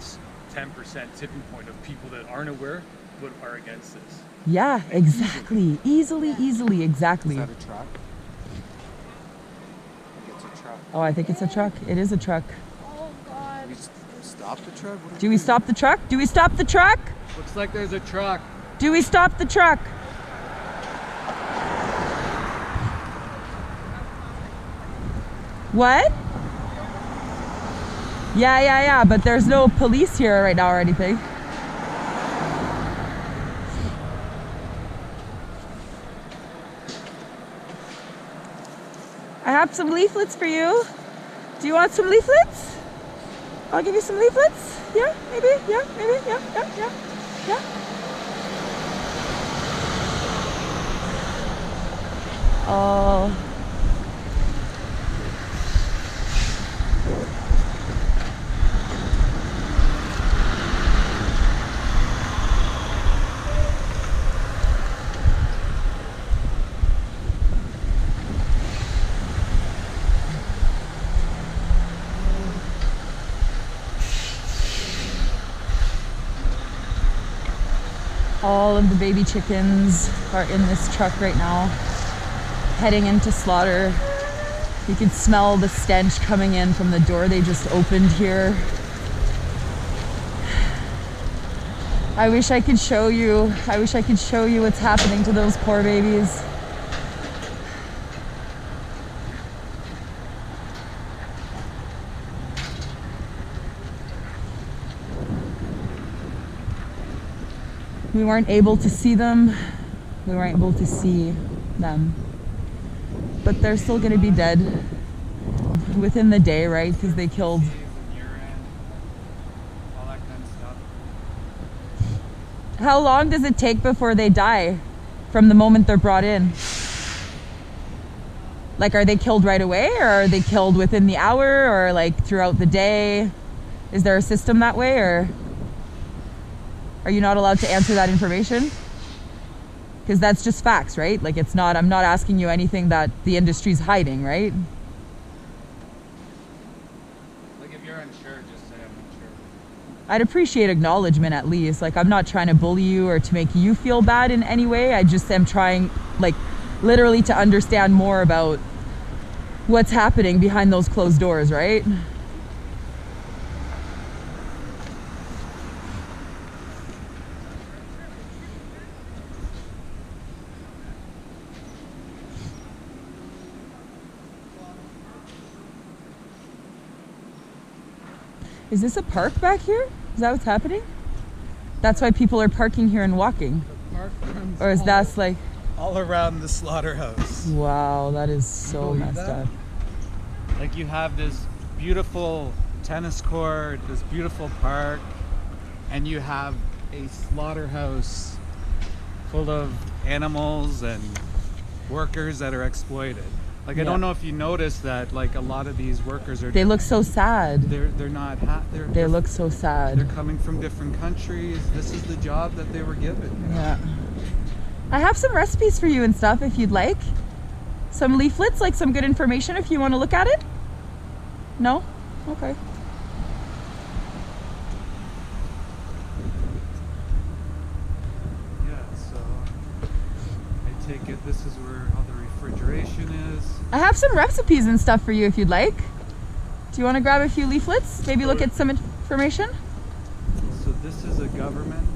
10% tipping point of people that aren't aware but are against this. Yeah, exactly. Easily, exactly. Is that a truck? I think it's a truck. Oh, I think it's a truck. It is a truck. Oh, God. We stop the truck? What Do we stop the truck? Do we stop the truck? Looks like there's a truck. Do we stop the truck? What? Yeah, but there's no police here right now or anything. I have some leaflets for you. Do you want some leaflets? I'll give you some leaflets. Yeah, maybe, yeah. Oh. All of the baby chickens are in this truck right now, heading into slaughter. You can smell the stench coming in from the door they just opened here. I wish I could show you what's happening to those poor babies. We weren't able to see them. We weren't able to see them. But they're still gonna be dead within the day, right? Because they killed. All that kind of stuff. How long does it take before they die from the moment they're brought in? Like, are they killed right away, or are they killed within the hour, or like throughout the day? Is there a system that way, or are you not allowed to answer that information? Because that's just facts, right? Like, it's not, I'm not asking you anything that the industry's hiding, right? Like, if you're unsure, just say I'm unsure. I'd appreciate acknowledgement at least. Like, I'm not trying to bully you or to make you feel bad in any way. I just am trying, like, literally to understand more about what's happening behind those closed doors, right? Is this a park back here? Is that what's happening? That's why people are parking here and walking? Or is that like... all around the slaughterhouse. Wow, that is so messed up. Like, you have this beautiful tennis court, this beautiful park, and you have a slaughterhouse full of animals and workers that are exploited. Like, I don't know if you noticed that, like, a lot of these workers are... They look so sad. They're not... They look so sad. They're coming from different countries. This is the job that they were given. You know? Yeah. I have some recipes for you and stuff if you'd like. Some leaflets, like some good information if you want to look at it. No? Okay. Yeah, so I take it this is where all the refrigeration is. I have some recipes and stuff for you if you'd like. Do you want to grab a few leaflets? Maybe look at some information? So this is a government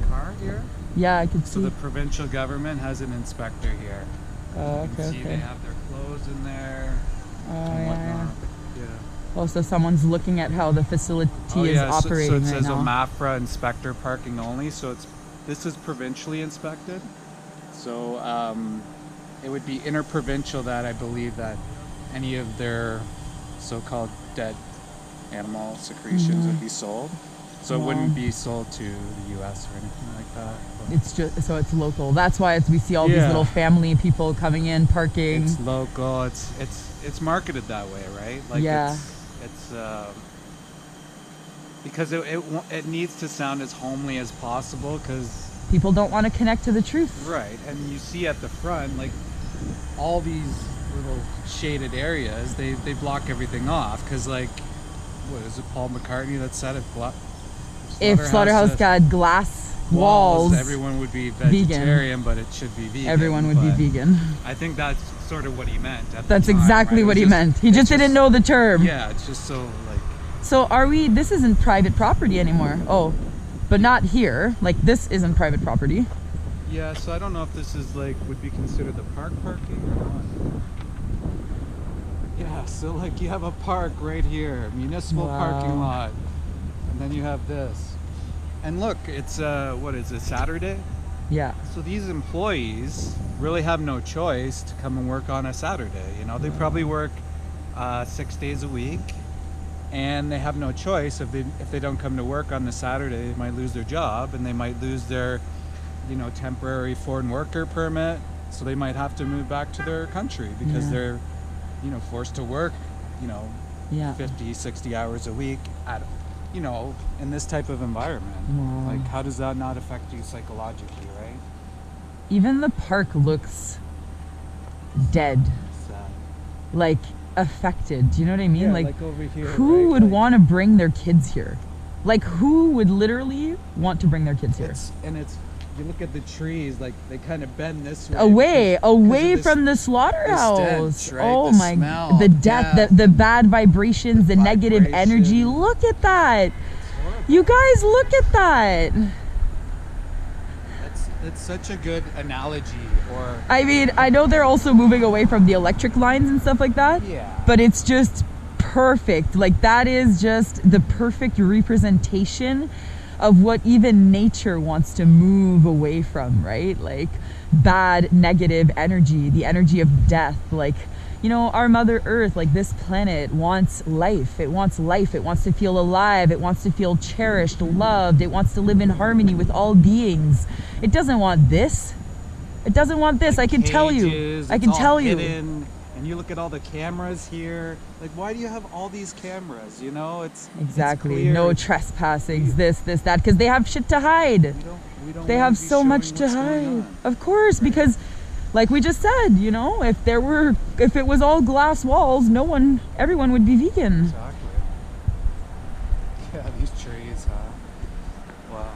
car here. Yeah, I could see. So the provincial government has an inspector here. Oh, You can okay, see okay. they have their clothes in there Oh, and yeah. whatnot. Yeah. Oh, so someone's looking at how the facility is operating so it right says now. OMAFRA inspector parking only. So this is provincially inspected. So it would be interprovincial that I believe that any of their so-called dead animal secretions would be sold. So it wouldn't be sold to the U.S. or anything like that. But It's just, so it's local. That's why we see all these Yeah. little family people coming in, parking. it's local. It's marketed that way, right? Like Yeah. It's because it needs to sound as homely as possible because. People don't want to connect to the truth. Right, and you see at the front, like, all these little shaded areas, they block everything off, because, like, what is it, Paul McCartney that said If Slaughterhouse got glass walls, everyone would be vegetarian, but it should be vegan. everyone would be but vegan. I think that's sort of what he meant at the That's time, exactly right? what It he was meant. He it's just didn't know the term. Yeah, it's just so, like... So this isn't private property anymore. Oh, but not here. Like, this isn't private property. Yeah, so I don't know if this is, like, would be considered the park parking or not. Yeah, so, like, you have a park right here, municipal parking lot, and then you have this. And look, it's, what is it, Saturday? Yeah. So these employees really have no choice to come and work on a Saturday, you know? They probably work 6 days a week, and they have no choice. If they don't come to work on the Saturday, they might lose their job, and they might lose their, you know, temporary foreign worker permit, so they might have to move back to their country because they're, you know, forced to work, you know, 50, 60 hours a week at, you know, in this type of environment. Wow. Like, how does that not affect you psychologically, right? Even the park looks dead. Sad. Like, affected. Do you know what I mean? Yeah, like over here, who right? would Like- want to bring their kids here? Like, who would literally want to bring their kids here? You look at the trees, like they kind of bend this way. Away because of this- from the slaughterhouse. stench, right? Oh The my, smell, the death, yeah. the bad vibrations, the negative energy. vibration. Look at that. You guys, look at that. It's such a good analogy, or I mean, I know they're also moving away from the electric lines and stuff like that. Yeah. But it's just perfect. Like, that is just the perfect representation of what even nature wants to move away from, right? Like bad, negative energy, the energy of death. Like, you know, our Mother Earth, like this planet wants life. It wants life. It wants to feel alive. It wants to feel cherished, loved. It wants to live in harmony with all beings. It doesn't want this. It doesn't want this. I can tell you. I can tell you. And you look at all the cameras here. Like, why do you have all these cameras? You know, it's exactly no trespassing, this, that, because they have shit to hide. They have so much to hide. Of course, because, like we just said, you know, if it was all glass walls, everyone would be vegan. Exactly. Yeah, these trees, huh? Wow.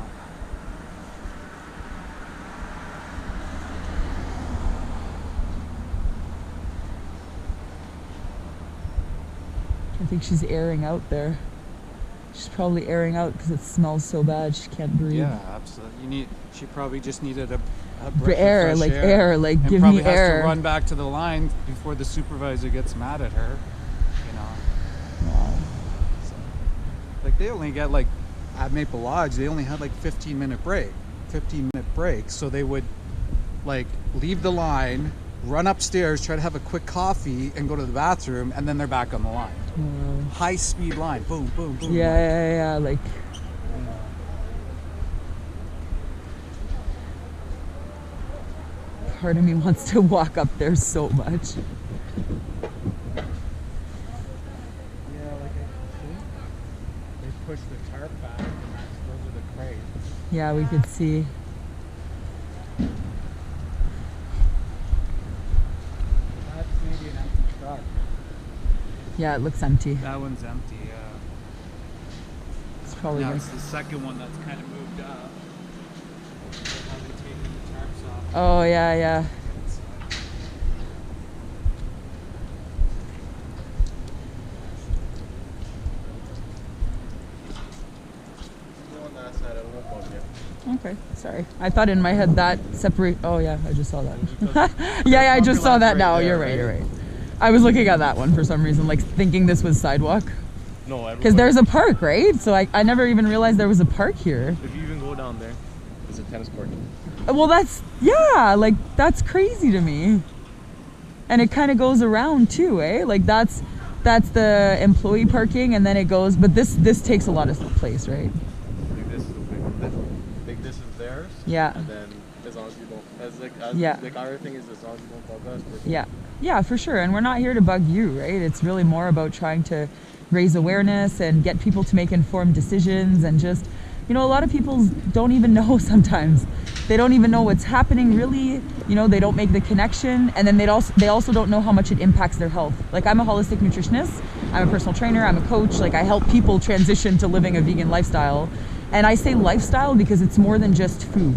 I think she's airing out there. She's probably airing out because it smells so bad she can't breathe. Yeah, absolutely. She probably just needed a air, fresh like air, like and give probably me air. has to run back to the line before the supervisor gets mad at her. You know. Wow. So, like they only get like at Maple Lodge, they only had like 15-minute break. So they would like leave the line, run upstairs, try to have a quick coffee, and go to the bathroom, and then they're back on the line. High speed line, boom, boom, boom. Yeah, like. Part of me wants to walk up there so much. Yeah, like they push the tarp back, and those are the crates. Yeah, we could see. That's maybe an empty truck. Yeah, it looks empty. That one's empty, yeah. It's probably Now like, it's the second one that's kind of moved up. How they taking the tarps off. oh yeah. Okay, sorry. I thought in my head that separate. Oh yeah, I just saw that. yeah, I just saw that now. You're right. I was looking at that one for some reason, like thinking this was sidewalk. No, because there's a park, right? So I never even realized there was a park here. If you even go down there, there's a tennis court. Well, that's crazy to me. And it kind of goes around too, eh? Like that's the employee parking, and then it goes. But this takes a lot of place, right? Like this is this is theirs. Yeah. And then as long as you don't, like our thing is as long as you don't bug us. Yeah, for sure. And we're not here to bug you, right? It's really more about trying to raise awareness and get people to make informed decisions, and just, you know, a lot of people don't even know sometimes. They don't even know what's happening really. You know, they don't make the connection, and then they also don't know how much it impacts their health. Like, I'm a holistic nutritionist, I'm a personal trainer, I'm a coach. Like, I help people transition to living a vegan lifestyle. And I say lifestyle because it's more than just food,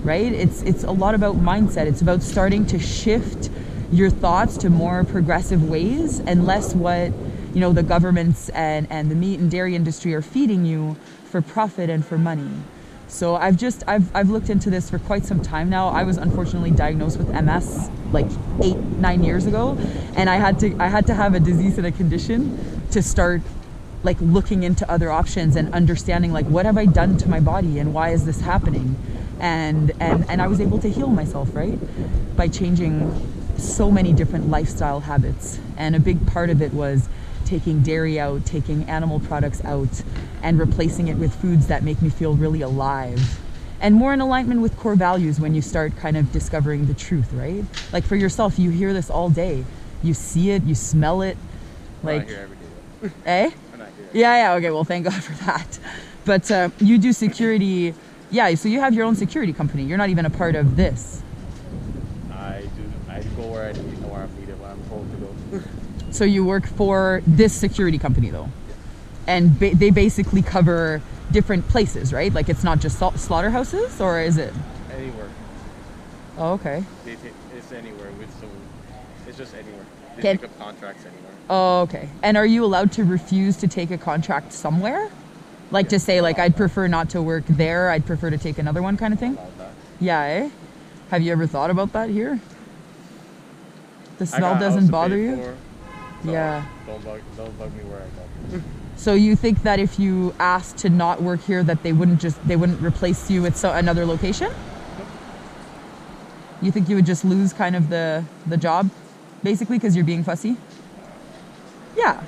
right? It's a lot about mindset. It's about starting to shift your thoughts to more progressive ways and less what, you know, the governments and the meat and dairy industry are feeding you for profit and for money. So I've looked into this for quite some time now. I was unfortunately diagnosed with MS like 8-9 years ago, and I had to have a disease and a condition to start like looking into other options and understanding, like, what have I done to my body and why is this happening? And I was able to heal myself, right? By changing so many different lifestyle habits. And a big part of it was taking dairy out, taking animal products out, and replacing it with foods that make me feel really alive and more in alignment with core values when you start kind of discovering the truth, right? Like, for yourself, you hear this all day. You see it, you smell it. Like, I'm not here every day. Eh? I'm not here. Yeah, okay, well, thank God for that. But you do security. Yeah, so you have your own security company. You're not even a part of this. I go where I need, where I'm needed, where I'm told to go. So you work for this security company, though? And they basically cover different places, right? Like, it's not just slaughterhouses, or is it? Anywhere. Oh, okay. It's anywhere. It's just anywhere. They Can- pick up contracts anywhere. Oh, okay. And are you allowed to refuse to take a contract somewhere? Like, to say, like, I'd prefer not to work there, I'd prefer to take another one, kind of thing? Allowed that. Yeah, eh? Have you ever thought about that here? The I smell got a house doesn't to bother pay you? for, so Yeah. Don't bug me where I go. So you think that if you asked to not work here, that they wouldn't replace you with another location? You think you would just lose kind of the job, basically, because you're being fussy? Yeah.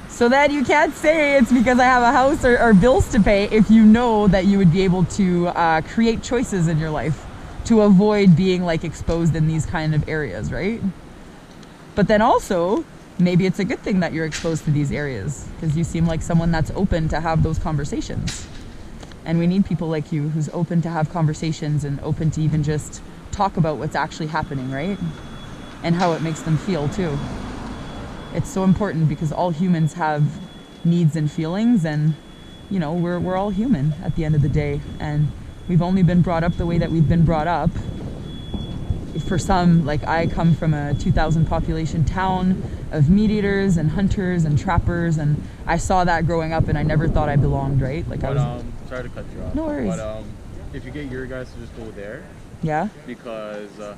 So then you can't say it's because I have a house or bills to pay if you know that you would be able to create choices in your life to avoid being like exposed in these kind of areas, right? But then also, maybe it's a good thing that you're exposed to these areas because you seem like someone that's open to have those conversations. And we need people like you who's open to have conversations and open to even just talk about what's actually happening, right? And how it makes them feel too. It's so important because all humans have needs and feelings, and you know, we're all human at the end of the day, and we've only been brought up the way that we've been brought up. For some, like I come from a 2,000 population town of meat eaters and hunters and trappers, and I saw that growing up and I never thought I belonged, right? Like But, I was sorry to cut you off. No worries. But if you get your guys to just go there, yeah. because I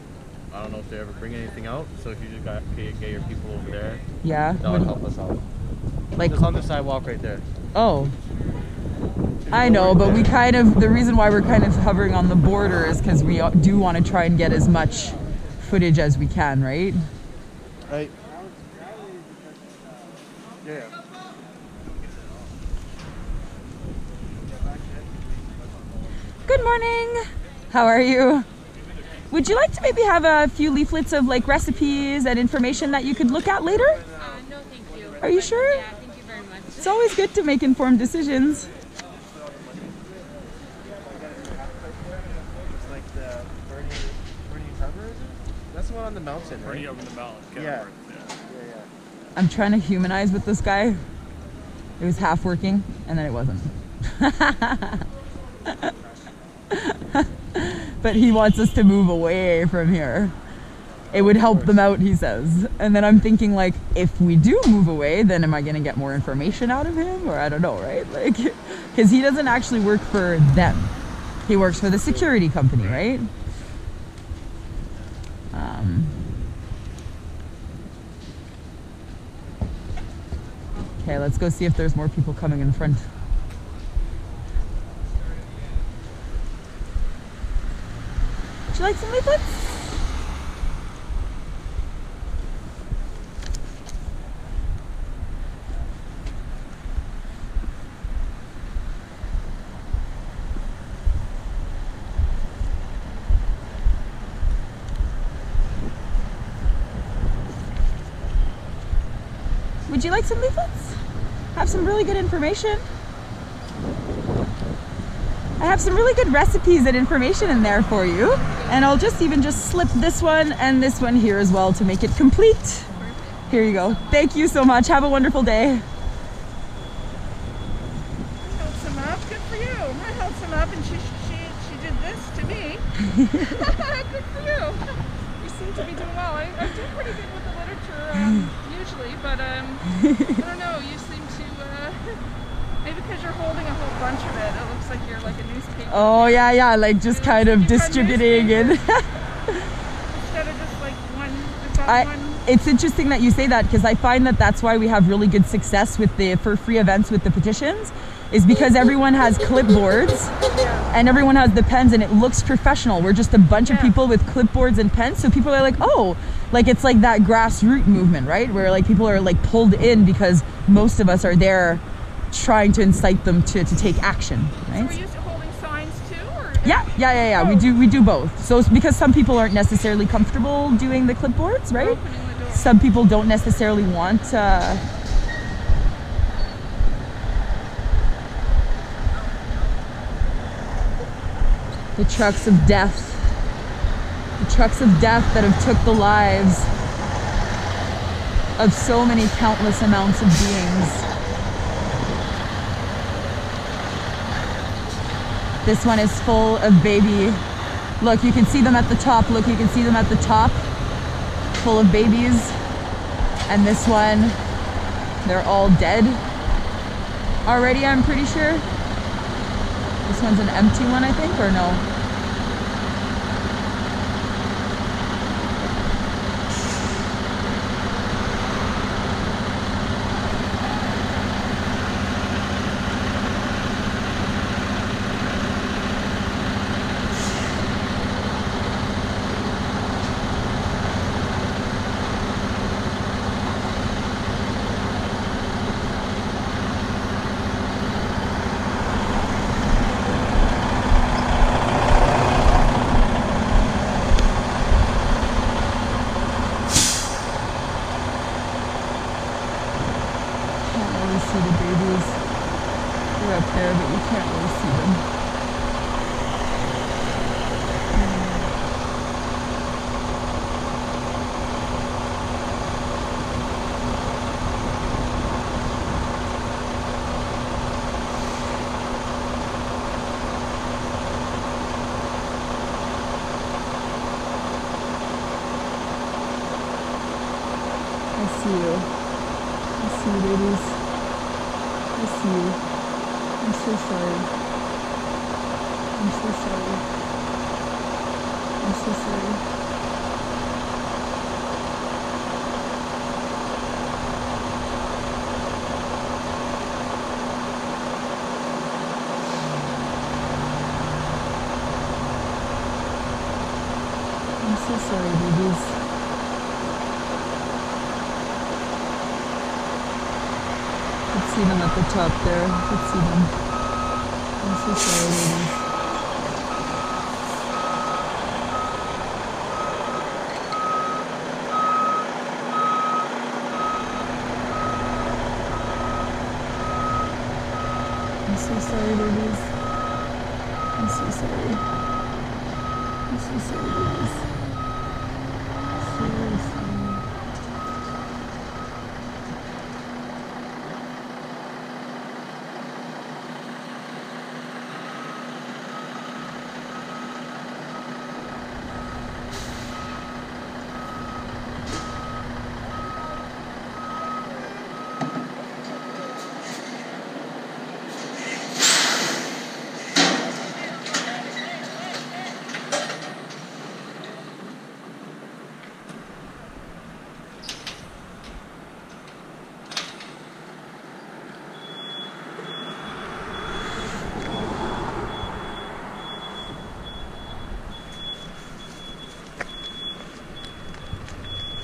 don't know if they ever bring anything out. So if you just get your people over there, Yeah. that would help us out. Like Just on the sidewalk right there. Oh. I know, but we kind of, the reason why we're kind of hovering on the border is because we do want to try and get as much footage as we can, right? Right. Yeah. Good morning. How are you? Would you like to maybe have a few leaflets of like recipes and information that you could look at later? No, thank you. Are you sure? Yeah, thank you very much. It's always good to make informed decisions. It's like the Bernie Harbor, is it? That's the one on the mountain, right? Bernie over the mountain. Yeah. I'm trying to humanize with this guy. It was half working and then it wasn't. But he wants us to move away from here. It would help them out, he says. And then I'm thinking, like, if we do move away, then am I going to get more information out of him? Or I don't know, right? Like, because he doesn't actually work for them. He works for the security company, right? Okay, let's go see if there's more people coming in front. Would you like some leaflets? Would you like some leaflets? Have some really good information. I have some really good recipes and information in there for you. And I'll just slip this one and this one here as well to make it complete. Here you go. Thank you so much. Have a wonderful day. I held some up. Good for you. I held some up and she did this to me. Good for you. You seem to be doing well. I do pretty good with the literature usually, but I don't know. You seem to maybe because you're holding a whole bunch of it. It looks like you're like a newspaper. Oh yeah, like just kind of distributing and instead of just like one. It's interesting that you say that because I find that that's why we have really good success with for free events with the petitions, is because everyone has clipboards and everyone has the pens and it looks professional. We're just a bunch of people with clipboards and pens, so people are like, oh, like it's like that grassroots movement, right? Where like people are like pulled in because most of us are there trying to incite them to take action, right? So are you holding signs too? Or? Yeah. Oh. We do both. So it's because some people aren't necessarily comfortable doing the clipboards, right? Some people don't necessarily want the trucks of death. The trucks of death that have took the lives of so many countless amounts of beings. This one is full of baby. Look, you can see them at the top. Look, you can see them at the top. Full of babies. And this one, they're all dead already, I'm pretty sure. This one's an empty one, I think, or no? see you. I see you, ladies. I see you. I'm so sorry. I'm so sorry. I'm so sorry. I'm so sorry, babies. Let's see them at the top there. Let's see them. I'm so sorry, ladies. I'm so sorry, ladies. I'm so sorry. I'm so sorry, ladies. Seriously.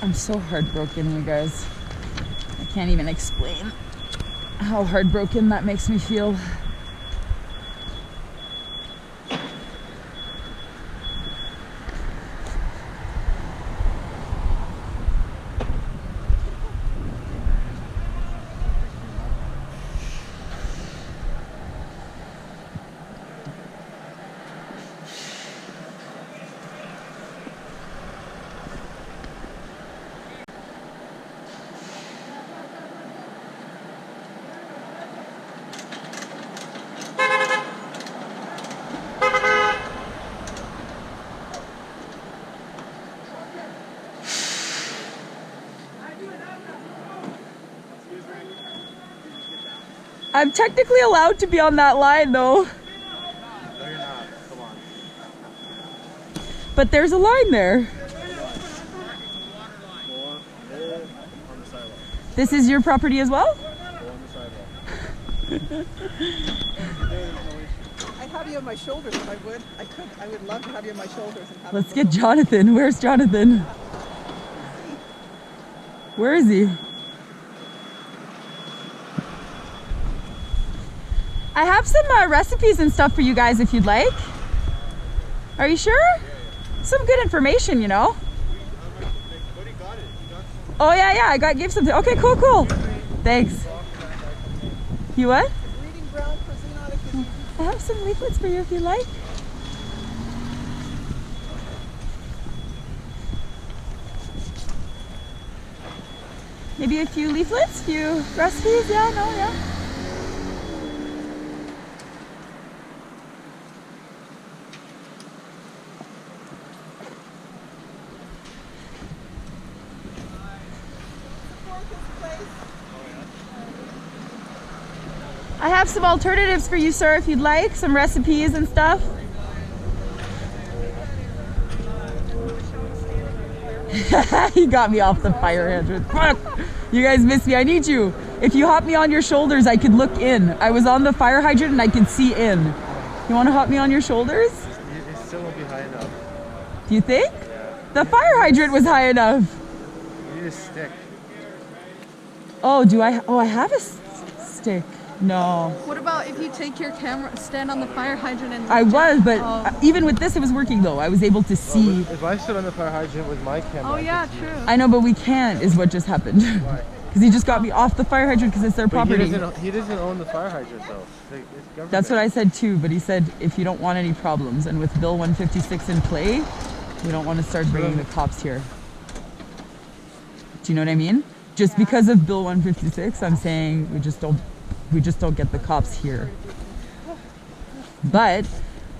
I'm so heartbroken, you guys. I can't even explain how heartbroken that makes me feel. I'm technically allowed to be on that line though. No, you're not. Come on. But there's a line there. Go on. On the sidewalk. This is your property as well? Go on the sidewalk. I'd have you on my shoulders if I would. I would love to have you on my shoulders. And have Let's get Jonathan. Where's Jonathan? Where is he? I have some recipes and stuff for you guys if you'd like. Are you sure? Some good information, you know. Oh yeah, I gave something. Okay, cool. Thanks. You what? Reading brown cuisine on a cuisine. I have some leaflets for you if you like. Maybe a few leaflets, few recipes. Yeah. I have some alternatives for you, sir, if you'd like, some recipes and stuff. He got me off the fire hydrant. Fuck! You guys missed me. I need you. If you hop me on your shoulders, I could look in. I was on the fire hydrant and I could see in. You want to hop me on your shoulders? It still won't be high enough. Do you think? Yeah. The fire hydrant was high enough. You need a stick. Oh, do I? Oh, I have a stick. No. What about if you take your camera, stand on the fire hydrant and... I was, but even with this, it was working though. I was able to see. If I stood on the fire hydrant with my camera, Oh yeah, true. I know, but we can't, is what just happened. Why? Because he just got me off the fire hydrant because it's their But property. he doesn't own the fire hydrant though. It's government. That's what I said too, but he said if you don't want any problems, and with Bill 156 in play, we don't want to start bringing the cops here. Do you know what I mean? Just because of Bill 156, I'm saying we just don't get the cops here. But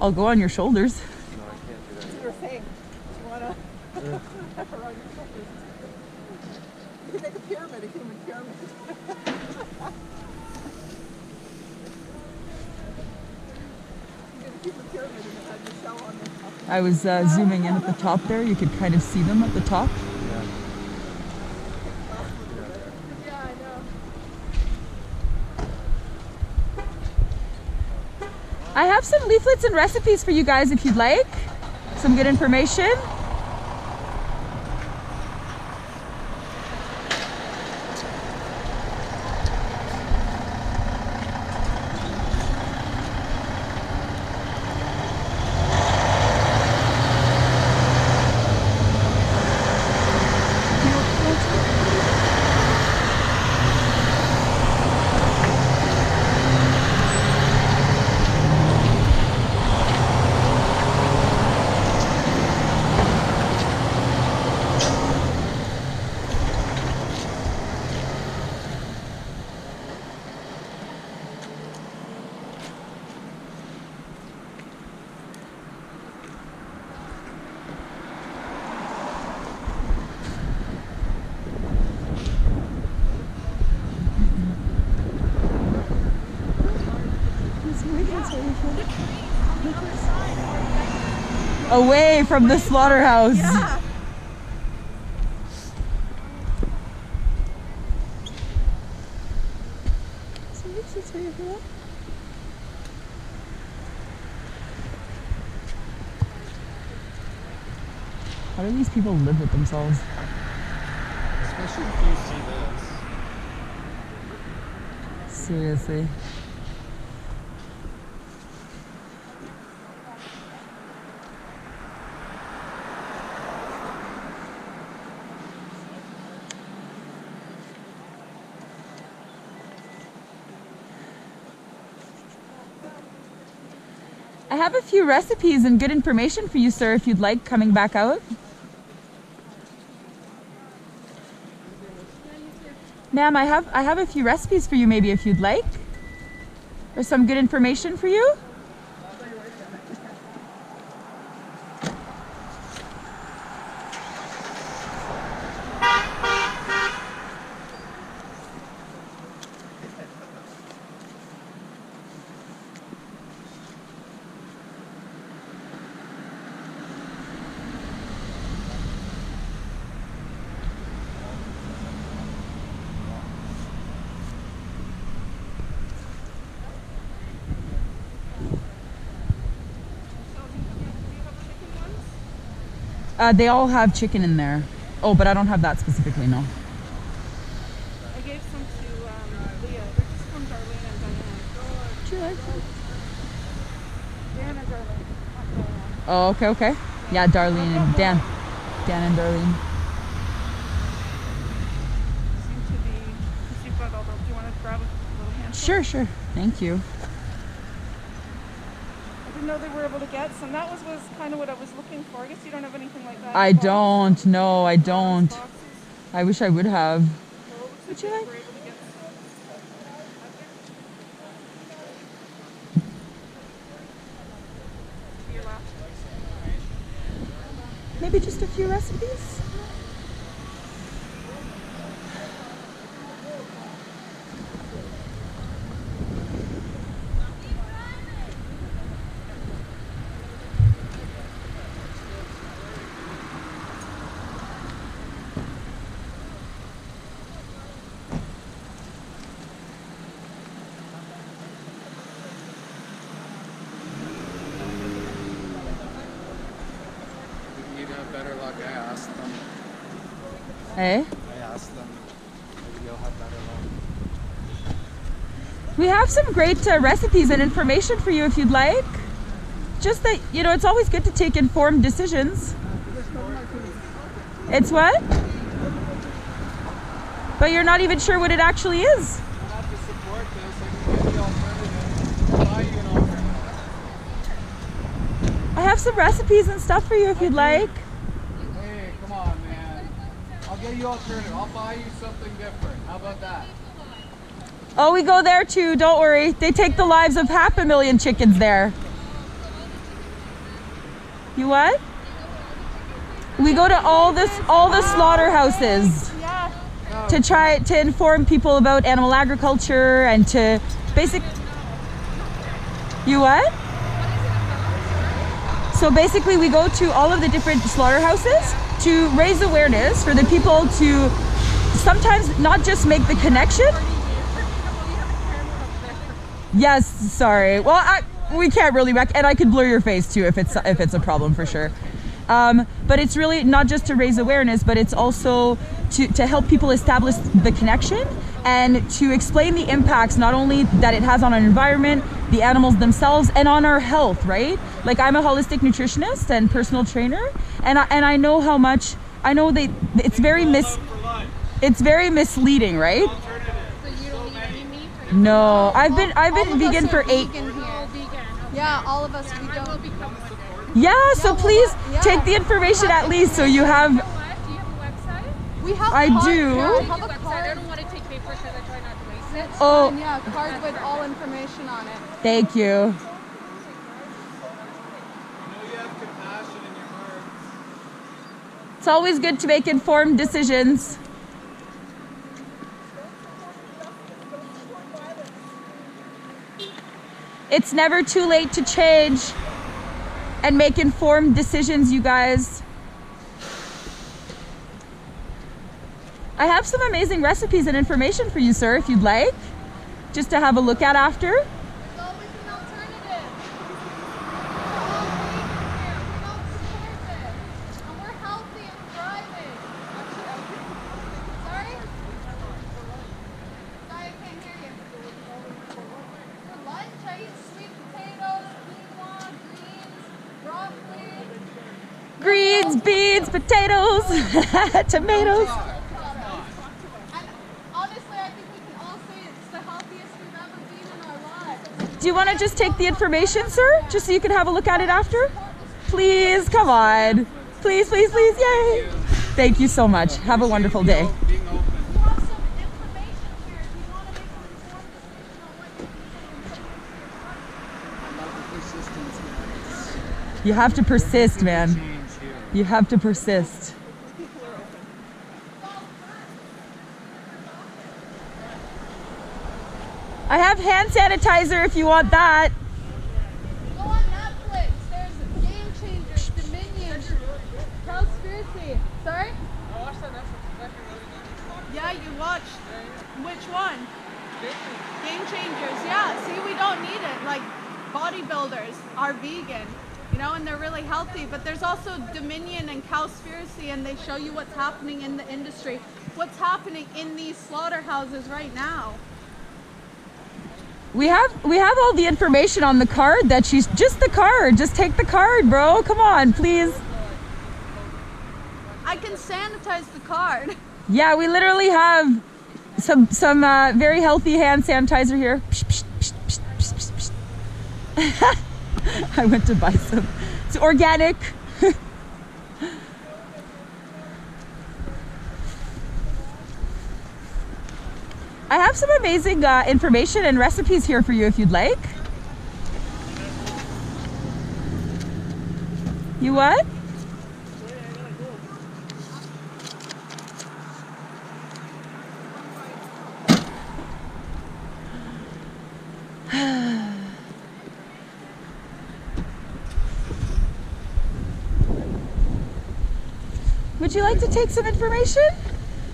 I'll go on your shoulders. No, I can't do that. You were saying, do you want to have her on your shoulders? could make a pyramid, a human pyramid. I was zooming in at the top there. You could kind of see them at the top. Yeah, I know. I have some leaflets and recipes for you guys if you'd like. Some good information. Away from the slaughterhouse. Yeah. How do these people live with themselves? Especially if you see this. Seriously. I have a few recipes and good information for you, sir, if you'd like coming back out. Ma'am, I have a few recipes for you maybe if you'd like. Or some good information for you. They all have chicken in there. Oh, but I don't have that specifically, no. I gave some to Leah. They're just from Darlene and Diane. Do you like them? Dan and Darlene. Not Diane. Oh, okay, okay. Yeah, Darlene and Dan. Dan and Darlene. Seem to be, because you've got all the, do you want to grab a little handful? Sure, sure. Thank you. I didn't know they were able to get some. That was kind of what I was looking for. I guess you don't have anything like that. I don't. No, I don't. Boxes. I wish I would have. Well, it looks Would like you they like? were able to get some. Your last Maybe just a few recipes? You'd have better luck. I asked them. Eh? I asked them. Maybe you'll have better luck. We have some great recipes and information for you if you'd like. Just that, you know, it's always good to take informed decisions. It's what? But you're not even sure what it actually is. I have to support this. I can get the alternative. I'll buy you an alternative. I have some recipes and stuff for you if you'd like. Hey, come on, man. I'll get you alternative. I'll buy you something different. How about that? Oh, we go there too, don't worry. They take the lives of 500,000 chickens there. You what? We go to all the slaughterhouses. Yeah. to try to inform people about animal agriculture and to You what? So basically we go to all of the different slaughterhouses to raise awareness for the people to sometimes not just make the connection. Yes, sorry. Well, we can't really and I could blur your face too if it's a problem for sure. But it's really not just to raise awareness, but it's also to help people establish the connection and to explain the impacts not only that it has on our environment, the animals themselves, and on our health, right? Like I'm a holistic nutritionist and personal trainer, and I know how much it's very misleading, right? So you don't eat any meat? No, I've been vegan for 8. Yeah, all of us, we don't. Yeah, so please take the information at least so you have. Do you have a website? We have I cards. do. Yeah, we have a I card. don't want to take paper because I try not to waste it. Oh, Yeah, a card with all information on it. thank you. It's always good to make informed decisions. It's never too late to change and make informed decisions, you guys. I have some amazing recipes and information for you, sir, if you'd like, just to have a look at after. There's always an alternative. We don't support this. And we're healthy and thriving. Sorry? Sorry, I can't hear you. For lunch, I eat sweet potatoes, quinoa, greens, broccoli. Greens, beans, potatoes, tomatoes. And honestly, I think we can all say it's the healthiest we've ever been in our lives. Do you want to just take the information, sir? Just so you can have a look at it after? Please, come on. Please, please, please, yay. Thank you so much. Have a wonderful day. We have some information here if you want to make an informed decision on what You have to persist, man. You have to persist. I have hand sanitizer if you want that. Go on Netflix. There's Game Changers, Dominion, Cowspiracy. Sorry? I watched that Netflix. Yeah, you watched. Which one? Game Changers. Yeah, see, we don't need it. Like, bodybuilders are vegan, you know, and they're really healthy. But there's also Dominion and Cowspiracy, and they show you what's happening in the industry, what's happening in these slaughterhouses right now. We have all the information on the card that she's just the card. Just take the card, bro. Come on, please. I can sanitize the card. Yeah, we literally have some very healthy hand sanitizer here. I went to buy some. It's organic. I have some amazing information and recipes here for you if you'd like. You what? Would you like to take some information?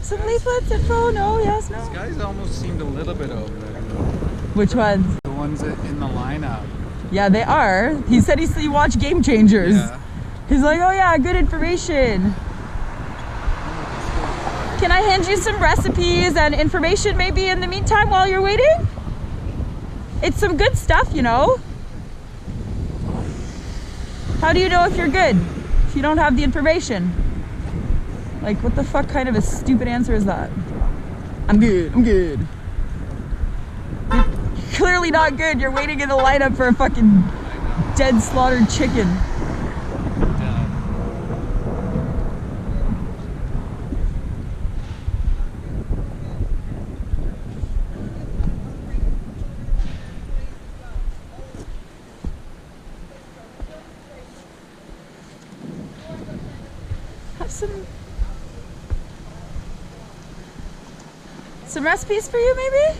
Some leaflets, info? No, yes, no. These guys almost seemed a little bit over it. Which ones? The ones in the lineup. Yeah, they are. He said he watched Game Changers. Yeah. He's like, oh yeah, good information. Can I hand you some recipes and information maybe in the meantime while you're waiting? It's some good stuff, you know. How do you know if you're good if you don't have the information? Like, what the fuck kind of a stupid answer is that? I'm good, I'm good. You're clearly not good. You're waiting in the lineup for a fucking dead slaughtered chicken. Some recipes for you, maybe?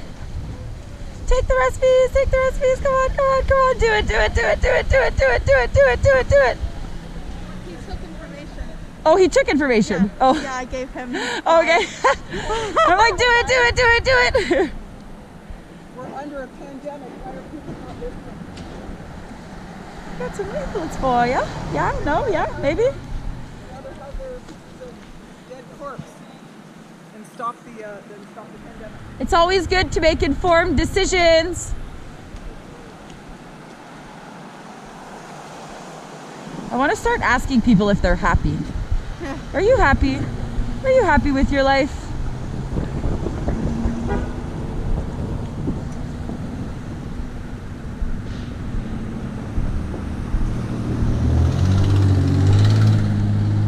Take the recipes, take the recipes. Come on, come on, come on. Do it, do it, do it, do it, do it, do it, do it, do it, do it, do it. He took information. Oh, he took information. Yeah. Oh. Yeah, I gave him. Okay. I'm like, do it, do it, do it, do it. We're under a pandemic. Why are people not listening? Got some leaflets for you. Yeah, no, yeah, maybe. Rather have their pieces of dead corpse and stop the pandemic. It's always good to make informed decisions. I want to start asking people if they're happy. Are you happy? Are you happy with your life?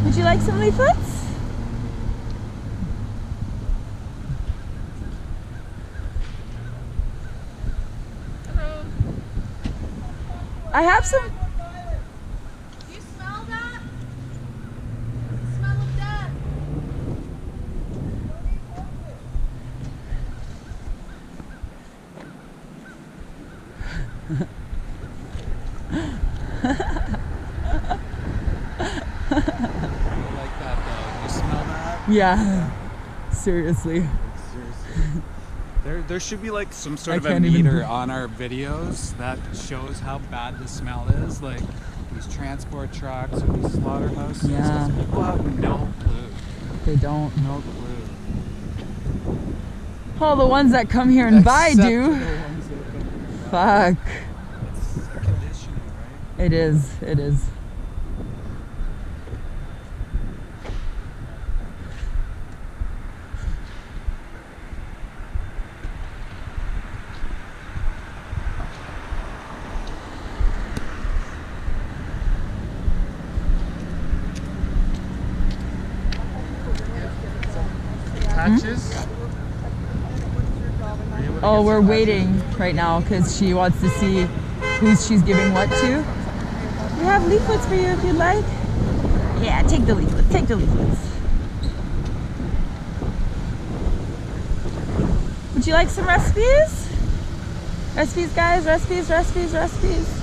Would you like some leaflets? Hello. I have some. Do you smell that? The smell of death. Like that though. You smell that? Yeah. Seriously. Seriously. There should be like some sort I of a can't even meter breathe. on our videos that shows how bad the smell is. Like these transport trucks or these slaughterhouses. Yeah. 'Cause people have no clue. They don't. No clue. All the ones that come here and buy Except do. for the ones that come here and buy. Fuck. It's conditioning, right? It is. It is. Patches? Oh, we're waiting right now because she wants to see who she's giving what to. We have leaflets for you if you'd like. Yeah, take the leaflets. Take the leaflets. Would you like some recipes? Recipes, guys. Recipes, recipes, recipes.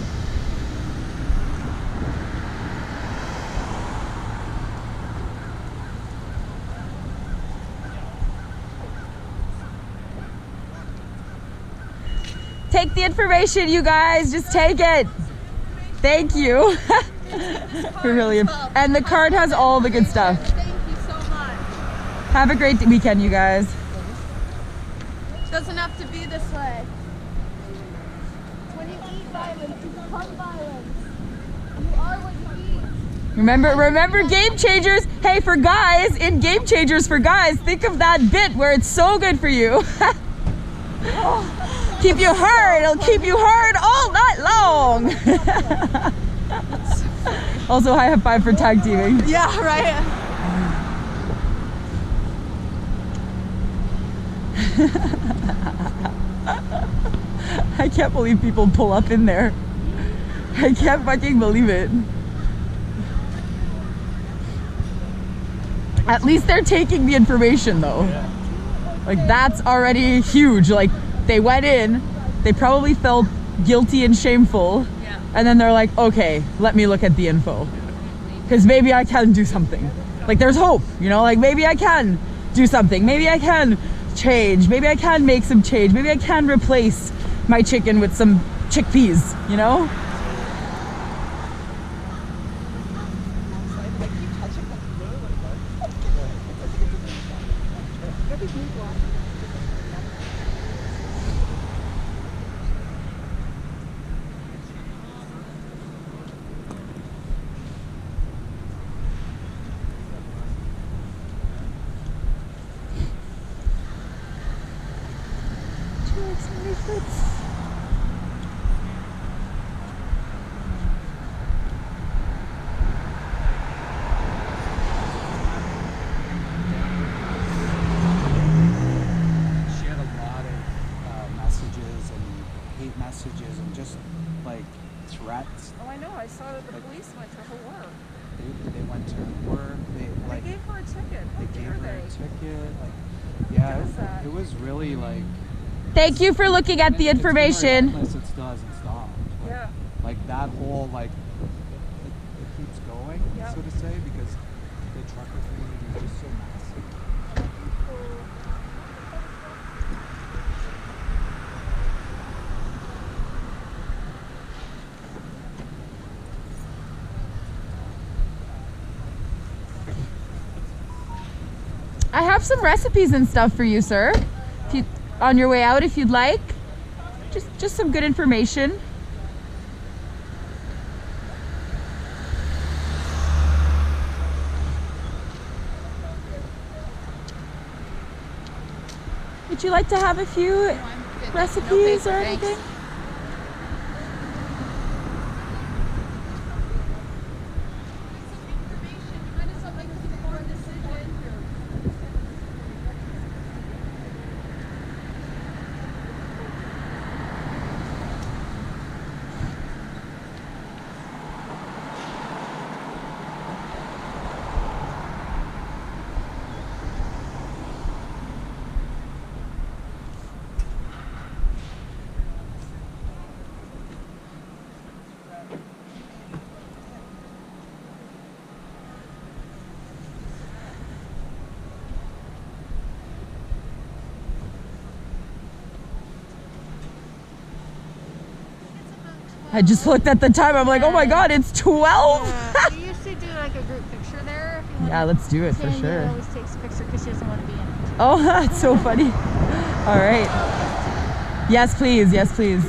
Take the information, you guys. Just take it. Thank you. We really, and the card has all the good stuff. Thank you so much. Have a great weekend, you guys. It doesn't have to be this way. When you eat violence, you become violence. You are what you eat. Remember Game Changers. Hey, for guys, in Game Changers for guys, think of that bit where it's so good for you. Keep you hard. It'll keep you hard all night long. Also, high five for tag teaming. Yeah, right. I can't believe people pull up in there. I can't fucking believe it. At least they're taking the information though. Like that's already huge. Like they went in, they probably felt guilty and shameful. Yeah. And then they're like, okay, let me look at the info. Because maybe I can do something. Like there's hope, you know, like maybe I can do something. Maybe I can change. Maybe I can make some change. Maybe I can replace my chicken with some chickpeas, you know? She had a lot of messages and hate messages and just like threats. Oh, I know. I saw that the police went to her work. They went to her work. They gave her a ticket. How They gave dare her they? a ticket. Like Yeah, it was really like. Thank you for looking at the It's been information. relentless, it doesn't stop. Like, Yeah. Like that whole like it keeps going, Yeah. so to say, because the trucker community is just so massive. I have some recipes and stuff for you, sir. If you, on your way out, if you'd like. Just some good information. Would you like to have a few recipes or anything? I just looked at the time. I'm like, oh my God, it's 12. We used to do like a group picture there. If you want. Yeah, let's do it for Tanya sure. always takes a picture because she doesn't want to be in it. Oh, that's so funny. All right. Yes, please. Yes, please.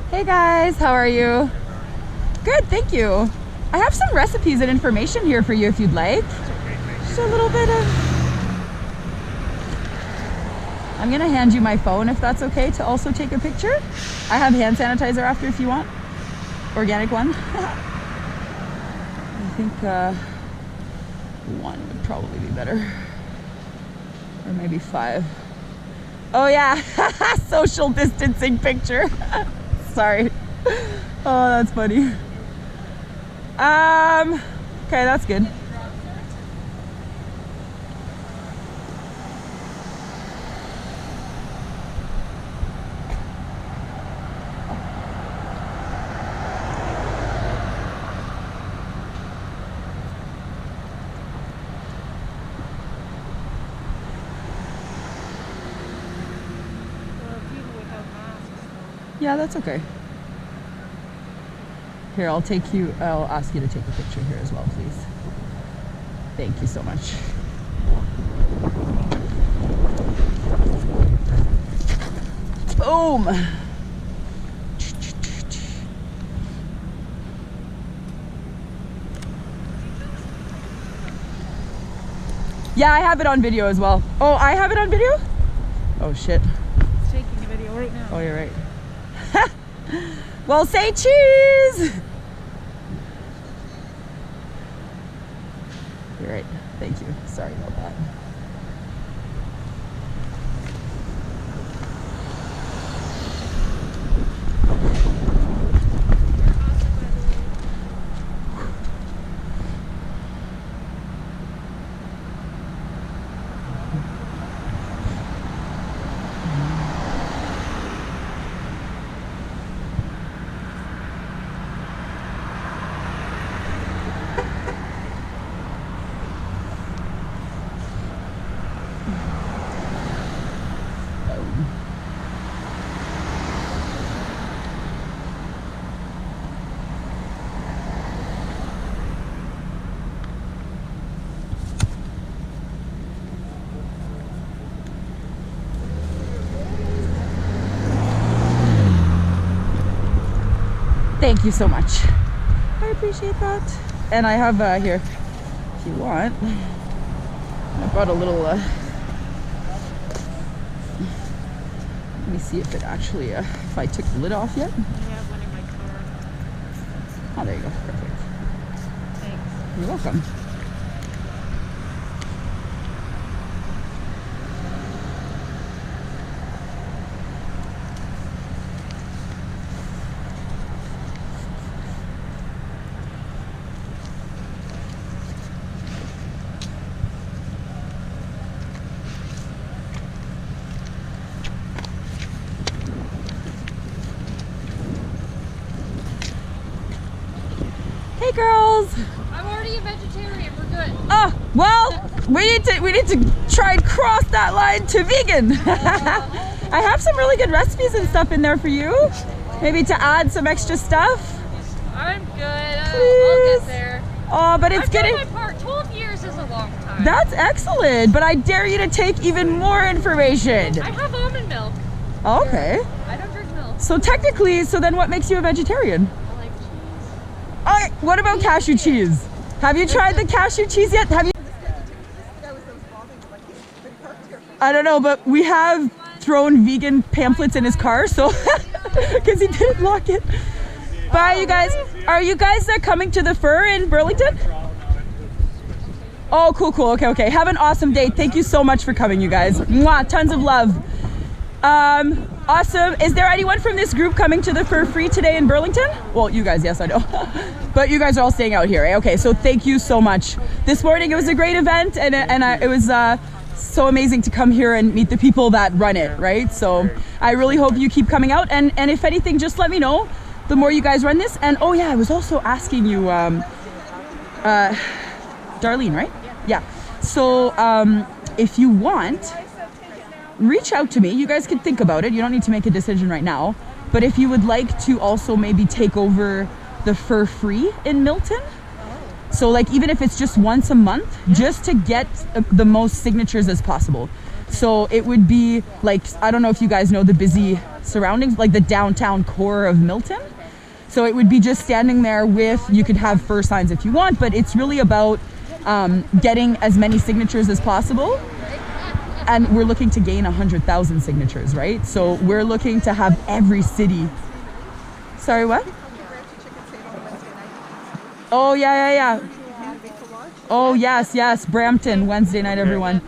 Hey guys, how are you? Good, thank you. I have some recipes and information here for you if you'd like. Just a little bit of... I'm gonna hand you my phone if that's okay to also take a picture. I have hand sanitizer after if you want. Organic one. I think one would probably be better. Or maybe 5. Oh yeah, social distancing picture. Sorry. Oh, that's funny. Okay, that's good. Yeah, that's okay. Here, I'll ask you to take a picture here as well, please. Thank you so much. Boom! Yeah, I have it on video as well. Oh, I have it on video? Oh, shit. It's taking a video right now. Oh, you're right. Well, say cheese! You're right. Thank you. Sorry about that. Thank you so much. I appreciate that. And I have here, if you want, I brought a little, let me see if it actually, if I took the lid off yet. I have one in my car. Oh, there you go, perfect. Thanks. You're welcome. girls. I'm already a vegetarian. We're good. Oh, well, we need to try and cross that line to vegan. I have some really good recipes and stuff in there for you. Maybe to add some extra stuff. I'm good. I'll get there. Oh, but it's I've done getting... my part. 12 years is a long time. That's excellent, but I dare you to take even more information. I have almond milk. Oh, okay. I don't drink milk. So technically, so then what makes you a vegetarian? I like cheese. Alright, what about cashew cheese? Have you tried the cashew cheese yet? Have you? I don't know, but we have thrown vegan pamphlets in his car, so because he didn't lock it. Bye, you guys. Are you guys coming to the Fur in Burlington? Oh, cool, cool. Okay. Have an awesome day. Thank you so much for coming, you guys. Mwah, tons of love. Awesome. Is there anyone from this group coming to the Fur Free today in Burlington? Well, you guys, yes, I know. But you guys are all staying out here, eh? Okay, so thank you so much. This morning it was a great event, and it was so amazing to come here and meet the people that run it, right? So I really hope you keep coming out, and if anything, just let me know the more you guys run this. And oh yeah, I was also asking you, Darlene, right? Yeah. So if you want, reach out to me. You guys can think about it. You don't need to make a decision right now. But if you would like to also maybe take over the Fur Free in Milton, so like even if it's just once a month, just to get the most signatures as possible. So it would be like, I don't know if you guys know the busy surroundings, like the downtown core of Milton. So it would be just standing there with, you could have fur signs if you want, but it's really about getting as many signatures as possible. And we're looking to gain 100,000 signatures, right? So we're looking to have every city. Sorry, what? Oh, yeah. Oh, yes. Brampton, Wednesday night, everyone.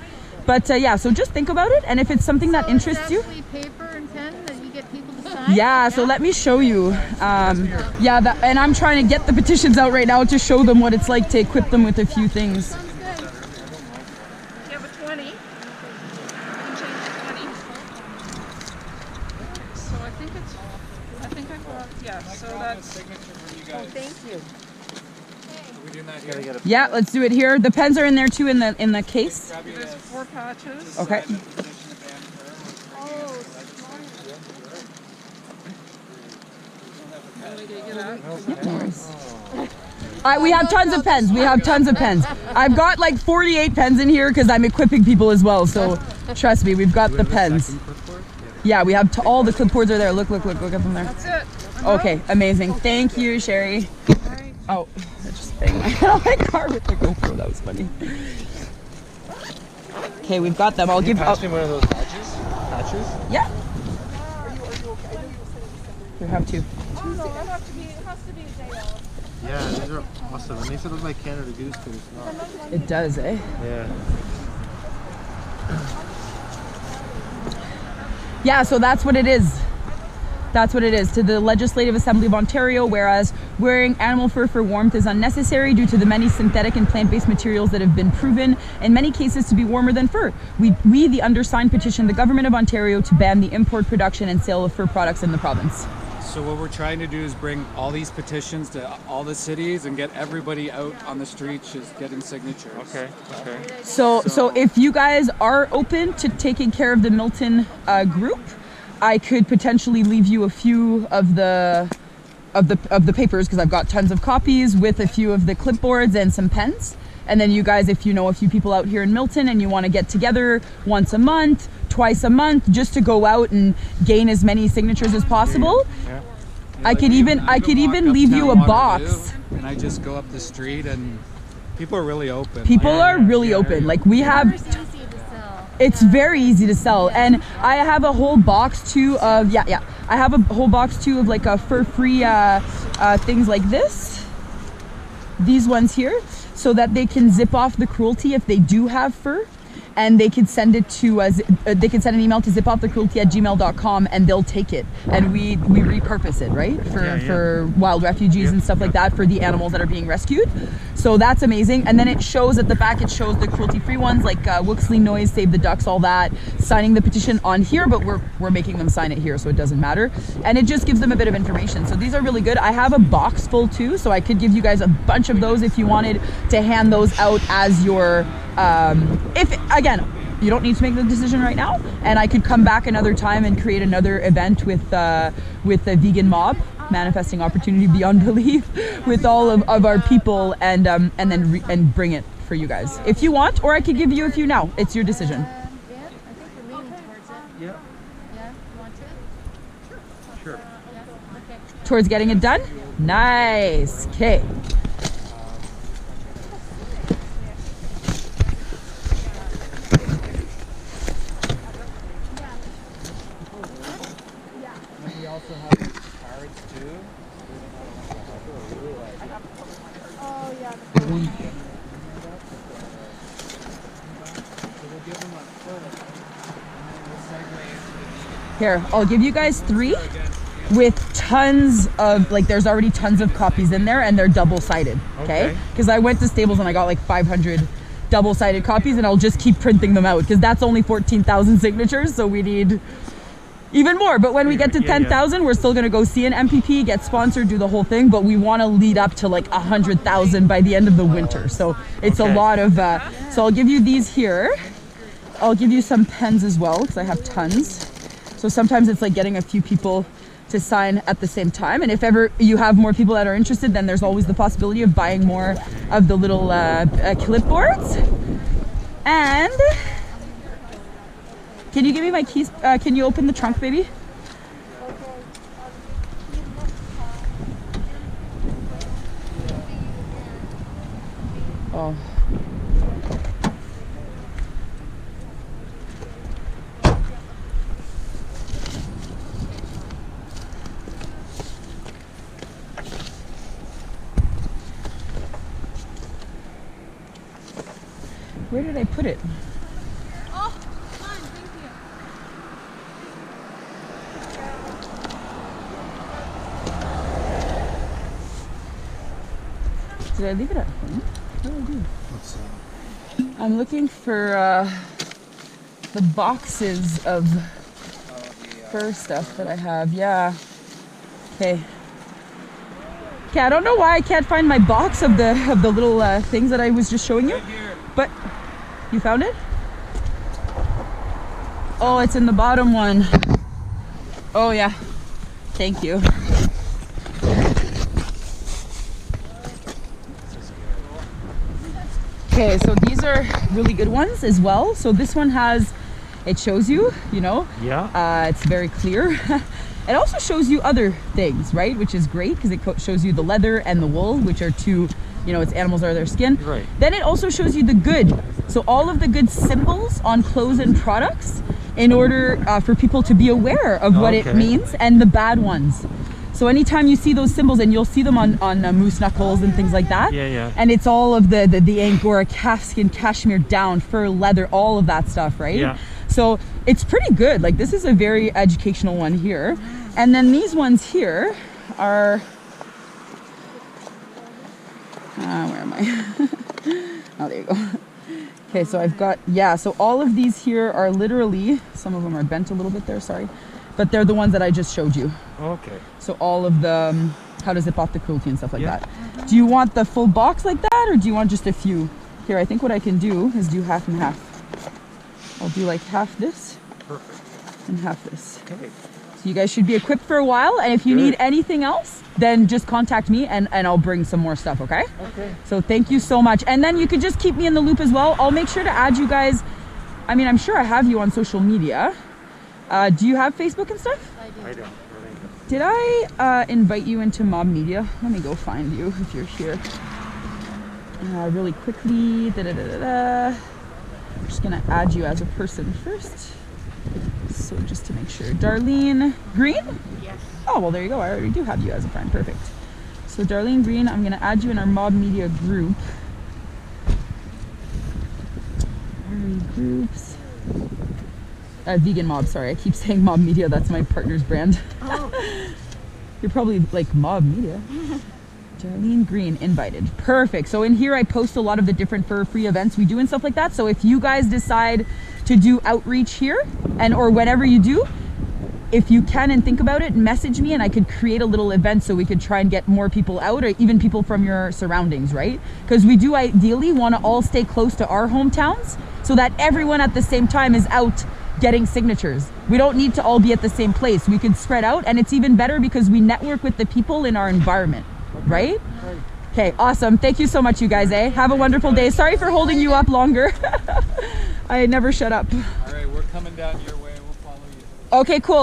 But yeah, so just think about it. And if it's something that interests you. Paper and pen that you get people to sign? Yeah, so let me show you. And I'm trying to get the petitions out right now to show them what it's like to equip them with a few things. Yeah, let's do it here. The pens are in there too in the case. There's 4 patches. Okay. We have tons of pens. I've got like 48 pens in here because I'm equipping people as well. So trust me, we've got the pens. Yeah, we have all the clipboards are there. Look at them there. That's it. Okay, amazing. Thank you, Sherry. Oh, I just banged my head on my car with the GoPro. That was funny. Okay, we've got them. I'll give you. Pass me one of those patches? Yeah. You have to. It has to be a day off. Yeah, these are awesome. It makes it look like Canada Goose, but it's not. It does, eh? Yeah. Yeah, so that's what it is. That's what it is. To the Legislative Assembly of Ontario, whereas wearing animal fur for warmth is unnecessary due to the many synthetic and plant-based materials that have been proven in many cases to be warmer than fur. We the undersigned, petition the Government of Ontario to ban the import, production and sale of fur products in the province. So what we're trying to do is bring all these petitions to all the cities and get everybody out on the streets just getting signatures. Okay. So if you guys are open to taking care of the Milton group, I could potentially leave you a few of the papers because I've got tons of copies with a few of the clipboards and some pens. And then you guys, if you know a few people out here in Milton and you want to get together once a month, twice a month, just to go out and gain as many signatures as possible, Yeah. I could even leave you a box. And I just go up the street and people are really open. People are really open. Like we have. It's very easy to sell, and I have a whole box too of I have a whole box too of like a fur-free things like this. These ones here, so that they can zip off the cruelty if they do have fur, and they could send it to us. They could send an email to zipoffthecruelty@gmail.com, and they'll take it, and we repurpose it, right, for wild refugees and stuff like that, for the animals that are being rescued. So that's amazing. And then it shows at the back, it shows the cruelty-free ones like Wooxley Noise, Save the Ducks, all that, signing the petition on here, but we're making them sign it here, so it doesn't matter. And it just gives them a bit of information. So these are really good. I have a box full too, so I could give you guys a bunch of those if you wanted to hand those out as your if again, you don't need to make the decision right now, and I could come back another time and create another event with the vegan mob, manifesting opportunity beyond belief, with all of our people, and then bring it for you guys if you want, or I could give you a few now. It's your decision. Yeah, I think we're leaning towards it. Yeah. Yeah, you want to? Sure. Yeah, okay. Towards getting it done? Nice. Okay. We also have cards too. Oh, yeah. Here, I'll give you guys 3 with tons of, like, there's already tons of copies in there, and they're double-sided, okay? Because I went to Staples and I got like 500 double-sided copies, and I'll just keep printing them out because that's only 14,000 signatures, so we need even more. But when we get to 10,000, we're still gonna go see an MPP, get sponsored, do the whole thing, but we want to lead up to like 100,000 by the end of the winter. So it's a lot of, so I'll give you these here. I'll give you some pens as well, because I have tons. So sometimes it's like getting a few people to sign at the same time. And if ever you have more people that are interested, then there's always the possibility of buying more of the little clipboards. And can you give me my keys? Can you open the trunk, baby? Oh. Where did I put it? Oh, fine, thank you. Did I leave it at home? What did I do? I'm looking for the boxes of fur stuff that I have. Yeah. Okay. Okay, I don't know why I can't find my box of the little things that I was just showing you. But you found it? Oh, it's in the bottom one. Oh yeah. Thank you. Okay, so these are really good ones as well. So this one has, it shows you, you know. Yeah. It's very clear. It also shows you other things, right? Which is great because it shows you the leather and the wool, which are two, you know, it's animals are their skin. Right. Then it also shows you the good. So all of the good symbols on clothes and products in order for people to be aware of what it means, and the bad ones. So anytime you see those symbols, and you'll see them on moose knuckles and things like that. Yeah, yeah. And it's all of the Angora, calfskin, cashmere, down, fur, leather, all of that stuff, right? Yeah. So it's pretty good. Like, this is a very educational one here. And then these ones here are, where am I? Oh, there you go. Okay, so I've got, yeah, so all of these here are literally, some of them are bent a little bit there, sorry. But they're the ones that I just showed you. Okay. So all of the, how to zip off the cruelty and stuff like that. Do you want the full box like that, or do you want just a few? Here, I think what I can do is do half and half. I'll do like half this. Perfect. And half this. Okay. So you guys should be equipped for a while, and if you need anything else, then just contact me and I'll bring some more stuff, okay? Okay. So thank you so much. And then you could just keep me in the loop as well. I'll make sure to add you guys. I mean, I'm sure I have you on social media. Do you have Facebook and stuff? I don't. Did I invite you into Mob Media? Let me go find you if you're here. Really quickly. I'm just gonna add you as a person first. So just to make sure. Darlene Green? Yes. Oh, well, there you go. I already do have you as a friend. Perfect. So Darlene Green, I'm gonna add you in our Mob Media group. Groups. Vegan Mob, sorry. I keep saying Mob Media. That's my partner's brand. You're probably like Mob Media. Jarlene Green invited. Perfect. So in here I post a lot of the different fur-free events we do and stuff like that. So if you guys decide to do outreach here and or whatever you do, if you can and think about it, message me and I could create a little event so we could try and get more people out, or even people from your surroundings, right? Because we do ideally want to all stay close to our hometowns so that everyone at the same time is out getting signatures. We don't need to all be at the same place. We can spread out, and it's even better because we network with the people in our environment, right? Okay, awesome. Thank you so much, you guys, eh? Have a wonderful day. Sorry for holding you up longer. I never shut up. All right, we're coming down your way. We'll follow you. Okay, cool.